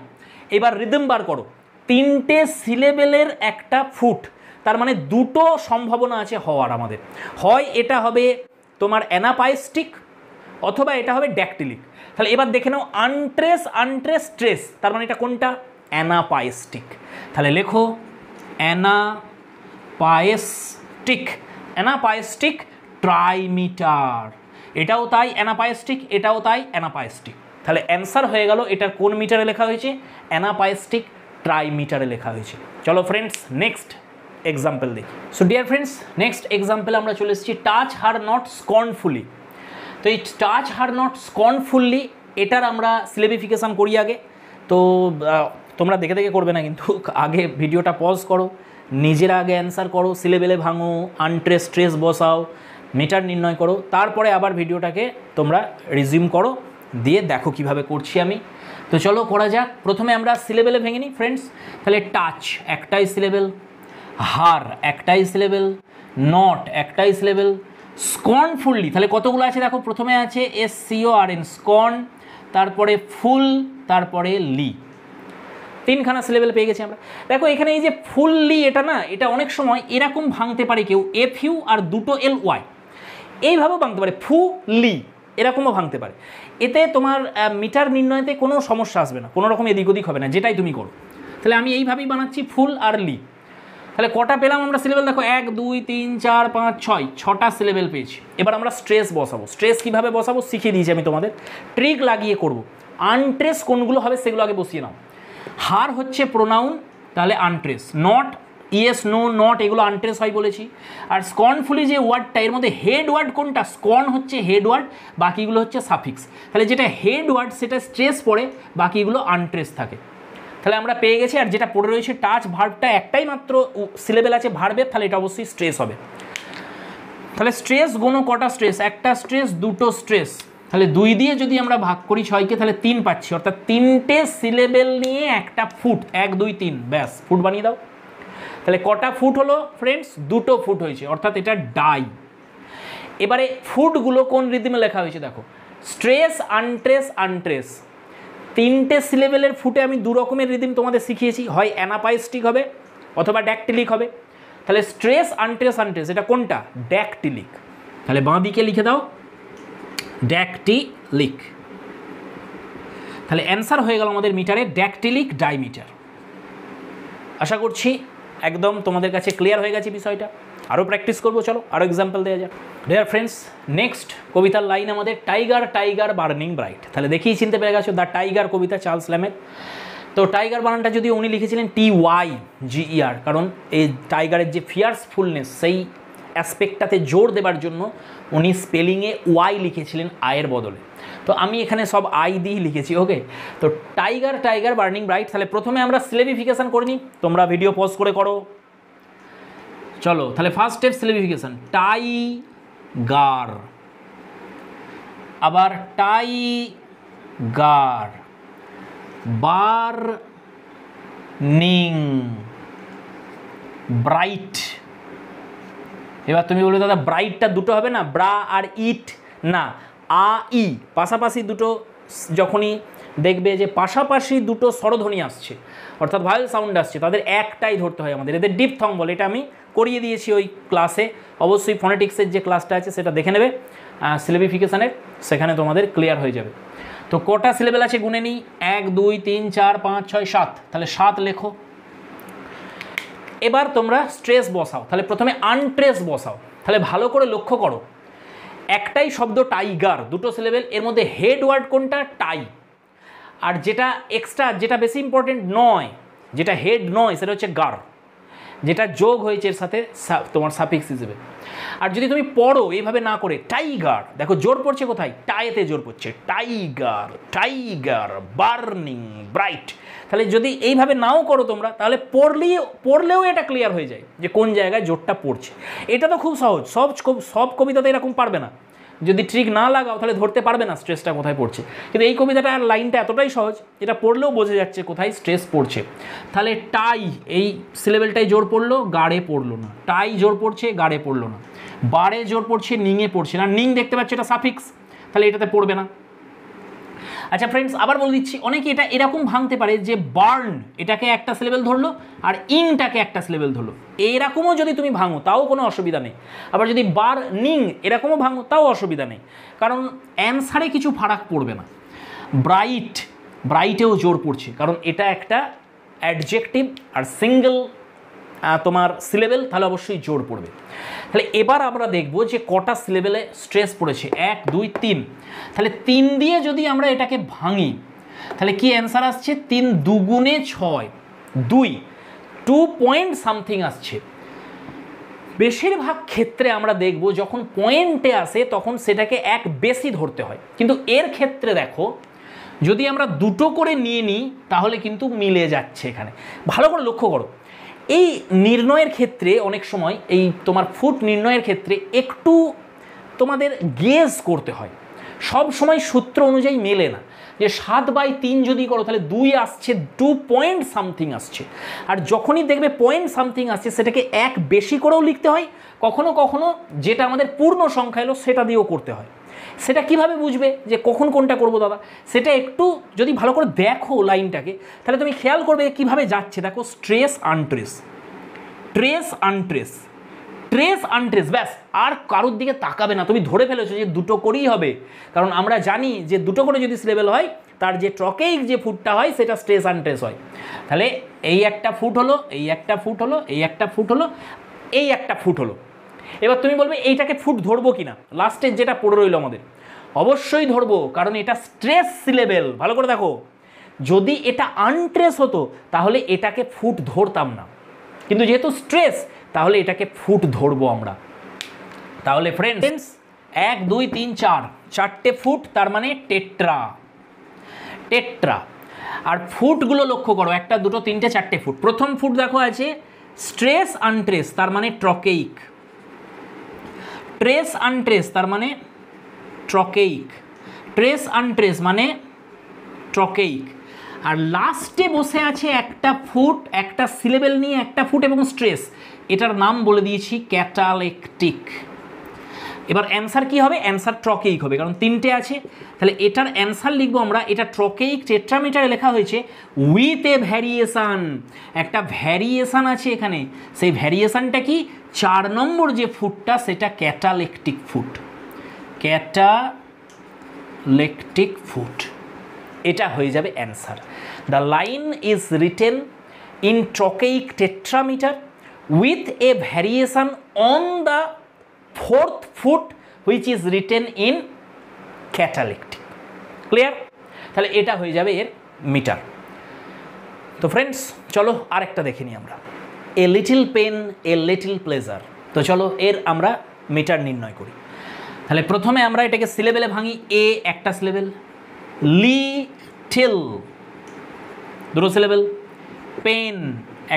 এবার রিদম বার করো, 3টে সিলেবেলের একটা ফুট, তার মানে দুটো সম্ভাবনা আছে হওয়ার আমাদের। হয় এটা হবে তোমার অ্যানাপাইস্টিক, অথবা এটা হবে ড্যাকটিলিক। তাহলে এবার দেখে নাও, আনট্রেস ট্রেস, তার মানে এটা কোনটা? অ্যানাপাইস্টিক। তাহলে লেখো অ্যানাপাইস্টিক ট্রাইমিটার। এটাও তাই অ্যানাপাইস্টিক, এটাও তাই অ্যানাপাইস্টিক। তাহলে অ্যান্সার হয়ে গেল এটা কোন মিটারে লেখা হয়েছে? অ্যানাপাইস্টিক ট্রাইমিটারে লেখা হয়েছে। চলো ফ্রেন্ডস নেক্সট এক্সাম্পল দেখি। সো ডিয়ার ফ্রেন্ডস, নেক্সট এক্সাম্পলে আমরা চলে এসেছি টাচ হার নট স্কর্নফুলি। তো এই টাচ হার নট স্কর্নফুলি এটার আমরা সিলেবিফিকেশান করি আগে। তো তোমরা দেখে দেখে করবে না, কিন্তু আগে ভিডিওটা পজ করো, নিজেরা আগে অ্যান্সার করো, সিলেবেলে ভাঙো, আনট্রেস স্ট্রেস বসাও, মিটার নির্ণয় করো, তারপরে আবার ভিডিওটাকে তোমরা রিজিউম করো, দিয়ে দেখো কিভাবে করছি আমি। তো চলো করা যাক। প্রথমে আমরা সিলেবেলে ভেঙে নিই ফ্রেন্ডস। তাহলে টাচ একটাই সিলেবেল, হার একটাই সিলেবেল, নট একটাই সিলেবেল, স্কর্নফুলি তাহলে কতগুলো আছে দেখো। প্রথমে আছে SCORN স্কর্ন, তারপরে ফুল, তারপরে লি। তিনখানা সিলেবেল পেয়ে গেছি আমরা। দেখো এখানে এই যে ফুললি, এটা না, এটা অনেক সময় এরকম ভাঙতে পারে কেউ, এফ ইউ আর দুটো এল ওয়াই, এইভাবেও ভাঙতে পারে, ফুলি এরকমও ভাঙতে পারে। এতে তোমার মিটার নির্ণয়তে কোনো সমস্যা আসবে না, কোনো রকম এদিক ওদিক হবে না, যেটাই তুমি করো। তাহলে আমি এইভাবেই বানাচ্ছি ফুল আর লি। তাহলে কটা পেলাম আমরা সিলেবেল? দেখো 1 2 3 4 5 6, 6টা সিলেবেল পেয়েছি। এবার আমরা স্ট্রেস বসাবো। স্ট্রেস কীভাবে বসাবো শিখিয়ে দিয়েছি আমি তোমাদের, ট্রিক লাগিয়ে করব। আনট্রেস কোনগুলো হবে সেগুলো আগে বসিয়ে নাও। হার হচ্ছে প্রোনাউন, তাহলে আনট্রেস। নট, ইয়েস, নো, নট, এগুলো আনট্রেস হয় বলেছি। আর স্কর্নফুলি যে ওয়ার্ডটা, এর মধ্যে হেড ওয়ার্ড কোনটা? স্কর্ন হচ্ছে হেড ওয়ার্ড, বাকিগুলো হচ্ছে সাফিক্স। তাহলে যেটা হেড ওয়ার্ড সেটা স্ট্রেস পড়ে, বাকিগুলো আনট্রেস থাকে। তাহলে আমরা পেয়ে গেছি। আর যেটা পড়ে রয়েছে টাচ ভার্বটা, একটাই মাত্র সিলেবেল আছে ভার্বের, তাহলে এটা অবশ্যই স্ট্রেস হবে। তাহলে স্ট্রেস গুণ কটা স্ট্রেস? একটা স্ট্রেস, দুটো স্ট্রেস। তাহলে 2 দিয়ে যদি আমরা ভাগ করি 6কে, তাহলে 3 পাচ্ছি, অর্থাৎ 3টে সিলেবেল নিয়ে একটা ফুট, 1 2 3, ব্যাস ফুট বানিয়ে দাও। তাহলে কটা ফুট হলো ফ্রেন্ডস? 2টো ফুট হয়েছে, অর্থাৎ এটা ডাই। এবারে ফুটগুলো কোন রিদিমে লেখা হয়েছে দেখো, স্ট্রেস, আনট্রেস, আনট্রেস। 3টে সিলেবেলের ফুটে আমি 2 রকমের রিদিম তোমাদের শিখিয়েছি, হয় অ্যানাপাইস্টিক হবে অথবা ড্যাকটিলিক হবে। তাহলে স্ট্রেস, আনট্রেস, আনট্রেস, এটা কোনটা? ড্যাকটিলিক। তাহলে বাঁ দিকে লিখে দাও ড্যাকটিলিক। তাহলে অ্যান্সার হয়ে গেল আমাদের মিটারে ড্যাকটিলিক ডাইমিটার। আশা করছি একদম তোমাদের কাছে ক্লিয়ার হয়ে গেছে বিষয়টা। আরও প্র্যাকটিস করবো, চলো আরও এক্সাম্পল দেওয়া যাক। ডিয়ার ফ্রেন্ডস, নেক্সট কবিতার লাইন আমাদের টাইগার টাইগার বার্নিং ব্রাইট। তাহলে দেখেই চিনতে পেরে গেছো দ্য টাইগার কবিতা, চার্লস ল্যামের। তো টাইগার বানানটা যদি উনি লিখেছিলেন TYGER, কারণ এই টাইগারের যে ফিয়ার্সফুলনেস সেই অ্যাসপেক্টটাতে জোর দেবার জন্য উনি স্পেলিংয়ে ওয়াই লিখেছিলেন আয়ের বদলে। তো আমি এখানে সব আই দিয়েই লিখেছি, ওকে। তো টাইগার টাইগার বার্নিং ব্রাইট। তাহলে প্রথমে আমরা সিলেবিফিকেশান করে নিই, তোমরা ভিডিও পজ করে করো। চলো তাহলে ফার্স্ট স্টেপ সিলেবিফিকেশান, টাইগার, আবার টাইগার, বার্নিং ব্রাইট। এবার তুমি বলো দাদা ব্রাইটটা দুটো হবে না, ব্রা আর ইট না, ই পাশাপাশি দুটো, যখনই দেখবে যে পাশাপাশি দুটো স্বরধ্বনি আসছে অর্থাৎ ভায়েল সাউন্ড আসছে, তাদের একটাই ধরতে হয় আমাদের, এদের ডিপথং বলে। এটা আমি করিয়ে দিয়েছি ওই ক্লাসে, অবশ্যই ফনেটিক্সের যে ক্লাসটা আছে সেটা দেখে নেবে সিলেবিফিকেশানের, সেখানে তোমাদের ক্লিয়ার হয়ে যাবে। তো কটা সিলেবেল আছে গুনে নিই, 1 2 3 4 5 6 7, তাহলে 7 লেখো। এবার তোমরা স্ট্রেস বসাও। তাহলে প্রথমে আনট্রেস বসাও। তাহলে ভালো করে লক্ষ্য করো, একটাই শব্দ টাইগার, দুটো সিলেবেল, এর মধ্যে হেড ওয়ার্ড কোনটা? টাই। আর যেটা এক্সট্রা, যেটা বেশি ইম্পর্টেন্ট নয়, যেটা হেড নয়, সেটা হচ্ছে গার, যেটা যোগ হয়েছে এর সাথে তোমার সাফিক্স হিসেবে। আর যদি তুমি পড়ো এইভাবে না করে টাইগার, দেখো জোর পড়ছে কোথায়? টাইতে জোর পড়ছে, টাইগার টাইগার বার্নিং ব্রাইট। তাহলে যদি এইভাবে নাও করো তোমরা, তাহলে পড়লেও এটা ক্লিয়ার হয়ে যায় যে কোন জায়গায় জোরটা পড়ছে। এটা তো খুব সহজ, সব কবিতাতে এরকম পারবে না, যদি ট্রিক না লাগাও তাহলে ধরতে পারবে না স্ট্রেসটা কোথায় পড়ছে। কিন্তু এই কবিতাটা আর লাইনটা এতটাই সহজ, এটা পড়লেও বোঝা যাচ্ছে কোথায় স্ট্রেস পড়ছে। তাহলে টাই, এই সিলেবেলটাই জোর পড়লো, গাড়ে পড়লো না। টাই জোর পড়ছে, গাড়ে পড়লো না। বারে জোর পড়ছে, নিংয়ে পড়ছে না। নিং দেখতে পাচ্ছ এটা সাফিক্স, তাহলে এটাতে পড়বে না। আচ্ছা ফ্রেন্ডস, আবার বলে দিচ্ছি, অনেকে এটা এরকম ভাঙতে পারে যে বার্ন এটাকে একটা সিলেবেল ধরলো আর ইংটাকে একটা সিলেবেল ধরলো, এরকমও যদি তুমি ভাঙো তাও কোনো অসুবিধা নেই। আবার যদি বার্নিং এরকমও ভাঙো তাও অসুবিধা নেই, কারণ অ্যান্সারে কিছু ফারাক পড়বে না। ব্রাইট, ব্রাইটেও জোর পড়ছে, কারণ এটা একটা অ্যাডজেক্টিভ আর সিঙ্গেল তোমার সিলেবেল, তাহলে অবশ্যই জোর পড়বে। তাহলে এবার আমরা দেখব যে কটা সিলেবেলে স্ট্রেস পড়েছে, 1 2 3। তাহলে 3 দিয়ে যদি আমরা এটাকে ভাঙি, তাহলে কি অ্যান্সার আসছে? 3 2 6, 2 পয়েন্ট সামথিং আসছে। বেশিরভাগ ক্ষেত্রে আমরা দেখব যখন পয়েন্টে আসে তখন সেটাকে এক বেশি ধরতে হয়, কিন্তু এর ক্ষেত্রে দেখো যদি আমরা দুটো করে নিয়ে নিই তাহলে কিন্তু মিলে যাচ্ছে। এখানে ভালো করে লক্ষ্য করো, এই নির্ণয়ের ক্ষেত্রে অনেক সময় এই তোমার ফুট নির্ণয়ের ক্ষেত্রে একটু তোমাদের গেস করতে হয়, সব সময় সূত্র অনুযায়ী মেলে না। যে 7/3 যদি করো তাহলে 2 আসছে, 2 পয়েন্ট সামথিং আসছে। আর যখনই দেখবে পয়েন্ট সামথিং আসছে সেটাকে এক বেশি করেও লিখতে হয়, কখনো কখনো যেটা আমাদের পূর্ণ সংখ্যা এলো সেটা দিয়েও করতে হয়। সেটা কিভাবে বুঝবে যে কখন কোনটা করবো দাদা? সেটা একটু যদি ভালো করে দেখো লাইনটাকে, তাহলে তুমি খেয়াল করবে কিভাবে যাচ্ছে। দেখো, স্ট্রেস আনট্রেস, ট্রেস আনট্রেস, ট্রেস আনট্রেস, ব্যাস, আর কারোর দিকে তাকাবে না। তুমি ধরে ফেলেছো যে দুটো করেই হবে, কারণ আমরা জানি যে দুটো করে যদি সিলেবেল হয় তার যে ট্রকেইক যে ফুটটা হয় সেটা স্ট্রেস আনট্রেস হয়। তাহলে এই একটা ফুট হলো, এই একটা ফুট হলো, এই একটা ফুট হলো, এই একটা ফুট হলো। এবার তুমি বলবে এইটাকে ফুট ধরবো কিনা, লাস্টের যেটা পড়ে রইল আমাদের, অবশ্যই ধরবো, কারণ এটা স্ট্রেস সিলেবেল। ভালো করে দেখো, যদি এটা আনট্রেস হতো তাহলে এটাকে ফুট ধরতাম না, কিন্তু যেহেতু স্ট্রেস তাহলে এটাকে ফুট ধরবো আমরা। তাহলে ফ্রেন্ডস, 1 2 3 4, চারটে ফুট, তার মানে টেট্রা, টেট্রা। আর ফুটগুলো লক্ষ্য করো, 1 2 3 4টে ফুট। প্রথম ফুট দেখো আছে স্ট্রেস আনট্রেস, তার মানে ট্রকেইক, ট্রেস আনট্রেস তার মানে ট্রকেইক, ট্রেস আনট্রেস মানে ট্রকেইক। আর লাস্টে বসে আছে একটা ফুট, একটা সিলেবেল নিয়ে একটা ফুট এবং স্ট্রেস, এটার নাম বলে দিয়েছি ক্যাটালেকটিক। এবার অ্যান্সার কি হবে? অ্যান্সার ট্রকেইক হবে, কারণ 3টে আছে। তাহলে এটার অ্যান্সার লিখবো আমরা, এটা ট্রকেইক টেট্রামিটারে লেখা হয়েছে উইথ এ ভ্যারিয়েশান। একটা ভ্যারিয়েশান আছে এখানে, সেই ভ্যারিয়েশানটা কি? 4 নম্বর যে ফুটটা সেটা ক্যাটালেকটিক ফুট, ক্যাটালেকটিক ফুট, এটা হয়ে যাবে answer. The line is written in trochaic tetrameter with a variation on the 4th foot which is written in catalectic. Clear? তাহলে এটা হয়ে যাবে এর মিটার। তো ফ্রেন্ডস, চলো আরেকটা দেখে নিই আমরা, a little pain a little pleasure. তো চলো এর আমরা মিটার নির্ণয় করি। তাহলে প্রথমে আমরা এটাকে সিলেবেলে ভাঙি। এ একটা সিলেবেল, লিটল দুটো সিলেবেল, পেন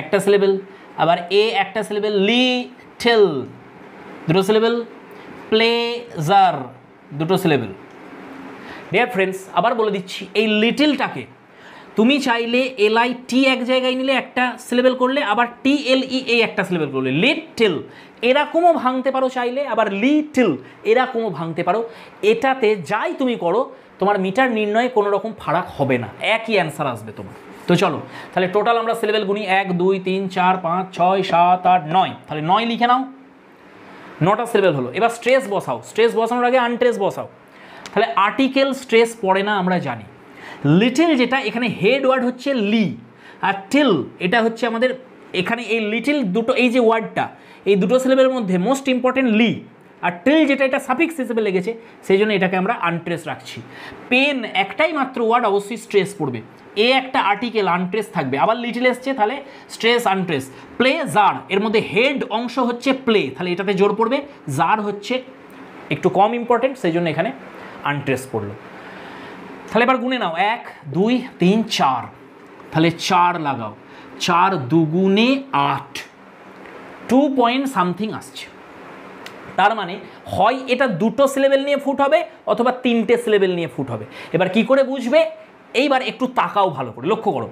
একটা সিলেবেল, আবার এ একটা সিলেবেল, লিটল দুটো সিলেবেল, প্লেজার দুটো সিলেবেল। ডিয়ার ফ্রেন্ডস, আবার বলে দিচ্ছি, এই লিটলটাকে তুমি চাইলে LIT এক জায়গায় নিলে একটা সিলেবেল করলে, আবার TLE এই একটা সিলেবেল করলে, লিটল এরকমও ভাঙতে পারো চাইলে, আবার লিটল এরকমও ভাঙতে পারো। এটাতে যাই তুমি করো তোমার মিটার নির্ণয়ে কোনো রকম ফারাক হবে না, একই অ্যান্সার আসবে তোমার। তো চলো তাহলে টোটাল আমরা সিলেবেল গুনি, 1 2 3 4 5 6 7 8 9। তাহলে 9 লিখে নাও, 9টা সিলেবেল হলো। এবার স্ট্রেস বসাও, স্ট্রেস বসানোর আগে আনট্রেস বসাও। তাহলে আর্টিকেল স্ট্রেস পড়ে না আমরা জানি। লিটল যেটা, এখানে হেড ওয়ার্ড হচ্ছে লি, আর টিল এটা হচ্ছে আমাদের এখানে এই লিটল দুটো, এই যে ওয়ার্ডটা, এই দুটো সিলেবেলের মধ্যে মোস্ট ইম্পর্টেন্ট লি, আর টিল যেটা এটা সাফিক্স হিসেবে লেগেছে, সেই জন্য এটাকে আমরা আনট্রেস রাখছি। পেন একটাই মাত্র ওয়ার্ড, অবশ্যই স্ট্রেস পড়বে। এ একটা আর্টিকেল, আনট্রেস থাকবে, আবার লিটল এসছে তাহলে স্ট্রেস আনট্রেস। প্লে জার, এর মধ্যে হেড অংশ হচ্ছে প্লে, তাহলে এটাতে জোর পড়বে। জার হচ্ছে একটু কম ইম্পর্টেন্ট, সেই জন্য এখানে আনট্রেস পড়লো। তাহলে এবার গুনে নাও, 1 2 3 4, তাহলে 4 লাগাও, 4 দুগুণে 8, 2 পয়েন্ট সামথিং আসছে। তার মানে হয় এটা দুটো সিলেবেল নিয়ে ফুট হবে, অথবা 3টে সিলেবেল নিয়ে ফুট হবে। এবার কি করে বুঝবে? এইবার একটু তাকাও ভালো করে, লক্ষ্য করো,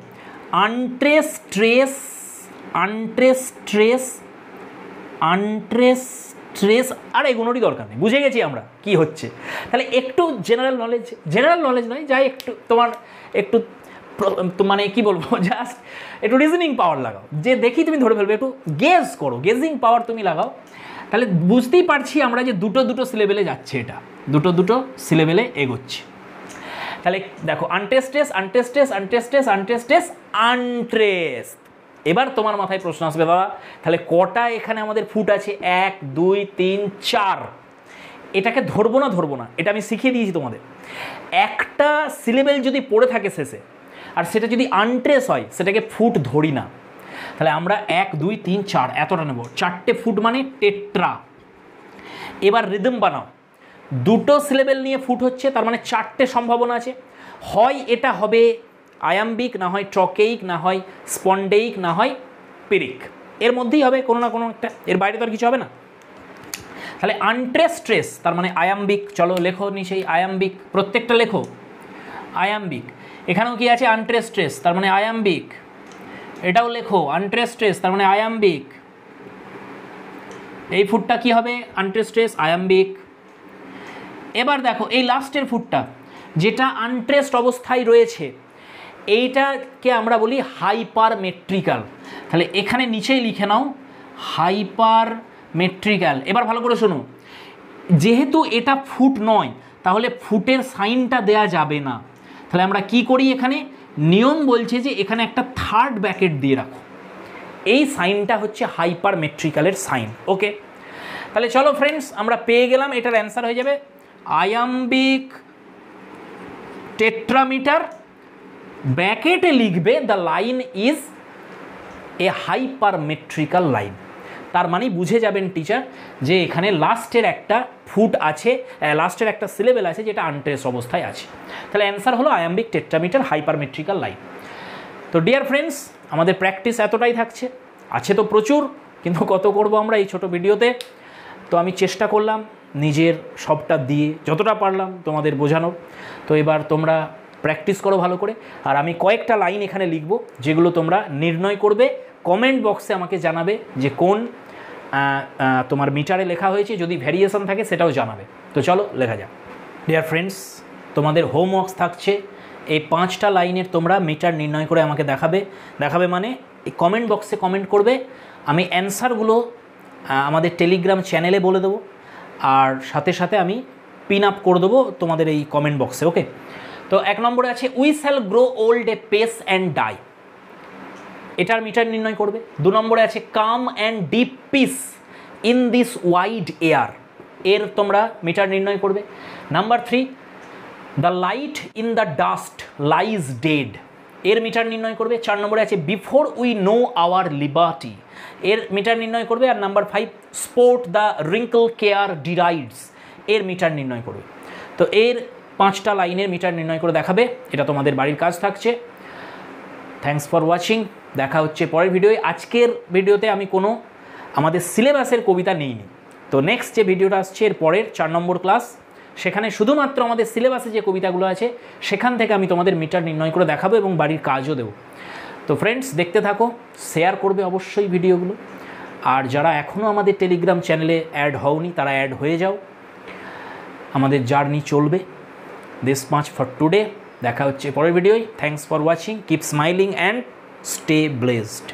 আনট্রেস ট্রেস, আনট্রেস ট্রেস, আনট্রেস ট্রেস, আর এগুলোরই দরকার নেই, বুঝে গেছি আমরা কি হচ্ছে। তাহলে একটু জেনারেল নলেজ নয়, যাই একটু তোমার একটু মানে কি বলবো, জাস্ট একটু রিজনিং পাওয়ার লাগাও, যে দেখি তুমি ধরে ফেলবে, একটু গেস করো, গেজিং পাওয়ার তুমি লাগাও, তাহলে বুঝতেই পারছি আমরা যে দুটো দুটো সিলেবেলে যাচ্ছে, এটা দুটো দুটো সিলেবেলে এগোচ্ছে। তাহলে দেখো, আনটেস্টেস আনটেস্টেস আনটেস্টেস আনটেস্টেস আনট্রেস। এবার তোমার মাথায় প্রশ্ন আসবে, দাদা তাহলে কটা এখানে আমাদের ফুট আছে? 1 2 3 4। এটাকে ধরবো না, এটা আমি শিখিয়ে দিয়েছি তোমাদের। একটা সিলেবেল যদি পড়ে থাকে শেষে, আর সেটা যদি আনট্রেস হয়, সেটাকে ফুট ধরি না। তাহলে আমরা 1 2 3 4 এতটা নেব, 4টে ফুট মানে টেট্রা। এবার রিদম বানাও, দুটো সিলেবেল নিয়ে ফুট হচ্ছে, তার মানে 4টে সম্ভাবনা আছে। হয় এটা হবে আয়াম্বিক, না হয় ট্রকেইক, না হয় স্পন্ডেইক, না হয় পিরিক, এর মধ্যেই হবে কোনো না কোনো একটা, এর বাইরে তো আর কিছু হবে না। তাহলে আনট্রেস ট্রেস তার মানে আয়াম্বিক, চলো লেখো নিচেই আয়াম্বিক, প্রত্যেকটা লেখো আয়াম্বিক। এখানেও কি আছে? আনট্রেস ট্রেস তার মানে আয়াম্বিক, এটাও লেখো আনট্রেস ট্রেস তার মানে আয়াম্বিক। এই ফুটটা কি হবে? আনট্রেস ট্রেস আয়াম্বিক। এবার দেখো এই লাস্টের ফুটটা যেটা আনট্রেসড অবস্থায় রয়েছে, এইটাকে আমরা বলি হাইপারমেট্রিক্যাল। তাহলে এখানে নিচেই লিখে নাও হাইপারমেট্রিক্যাল। এবার ভালো করে শোনো, যেহেতু এটা ফুট নয় তাহলে ফুটের সাইনটা দেয়া যাবে না। তাহলে আমরা কি করি, এখানে নিয়ম বলছে যে এখানে একটা থার্ড ব্র্যাকেট দিয়ে রাখো, এই সাইনটা হচ্ছে হাইপারমেট্রিক্যালের সাইন। ওকে, তাহলে চলো ফ্রেন্ডস, আমরা পেয়ে গেলাম, এটার অ্যান্সার হয়ে যাবে আয়াম্বিক টেট্রামিটার, ব্র্যাকেটে লিখবে the line is a hypermetrical line. তার মানে বুঝে যাবেন টিচার যে এখানে লাস্টের একটা ফুট আছে, লাস্টের একটা সিলেবেল আছে যেটা আনট্রেস অবস্থায় আছে। তাহলে অ্যান্সার হলো আয়াম্বিক টেট্রামিটার হাইপারমেট্রিক্যাল লাইন। তো ডিয়ার ফ্রেন্ডস, আমাদের প্র্যাকটিস এতটাই থাকছে, আছে তো প্রচুর, কিন্তু কত করব আমরা এই ছোট ভিডিওতে। তো আমি চেষ্টা করলাম নিজের সবটা দিয়ে যতটা পারলাম তোমাদের বোঝানোর। তো এবার তোমরা প্র্যাকটিস করো ভালো করে, আর আমি কয়েকটা লাইন এখানে লিখব যেগুলো তোমরা নির্ণয় করবে, কমেন্ট বক্সে আমাকে জানাবে যে কোন তোমার মিটারে লেখা হয়েছে, যদি ভ্যারিয়েশন থাকে সেটাও জানাবে। তো চলো লেখা যাক। ডিয়ার ফ্রেন্ডস, তোমাদের হোমওয়ার্কস থাকছে, এই 5টা লাইনের তোমরা মিটার নির্ণয় করে আমাকে দেখাবে মানে এই কমেন্ট বক্সে কমেন্ট করবে, আমি অ্যান্সারগুলো আমাদের টেলিগ্রাম চ্যানেলে বলে দেবো, আর সাথে সাথে আমি পিন আপ করে দেবো তোমাদের এই কমেন্ট বক্সে। ওকে, তো 1 নম্বরে আছে we shall grow old a pace and die, এটার মিটার নির্ণয় করবে। 2 নম্বরে আছে come and deep peace in this wide air, এর তোমরা মিটার নির্ণয় করবে। Number 3 the light in the dust lies dead, এর মিটার নির্ণয় করবে। 4 নম্বরে আছে before we know our liberty, এর মিটার নির্ণয় করবে। আর number 5 sport the wrinkle care derides, এর মিটার নির্ণয় করবে। তো এর 5টা লাইনের মিটার নির্ণয় করে দেখাবে, এটা তোমাদের বাড়ির কাজ থাকছে। থ্যাঙ্কস ফর ওয়াচিং, দেখা হচ্ছে পরের ভিডিওয়। আজকের ভিডিওতে আমি কোনো আমাদের সিলেবাসের কবিতা নেইনি, তো নেক্সট যে ভিডিওটা আসছে এর পরের 4 নম্বর ক্লাস, সেখানে শুধুমাত্র আমাদের সিলেবাসে যে কবিতাগুলো আছে সেখান থেকে আমি তোমাদের মিটার নির্ণয় করে দেখাবো এবং বাড়ির কাজও দেবো। তো ফ্রেন্ডস, দেখতে থাকো, শেয়ার করবে অবশ্যই ভিডিওগুলো, আর যারা এখনও আমাদের টেলিগ্রাম চ্যানেলে অ্যাড হওনি তারা অ্যাড হয়ে যাও। আমাদের জার্নি চলবে। দিস মাচ ফর টুডে, দেখা হচ্ছে পরের ভিডিওয়। Thanks for watching, keep smiling and stay blessed.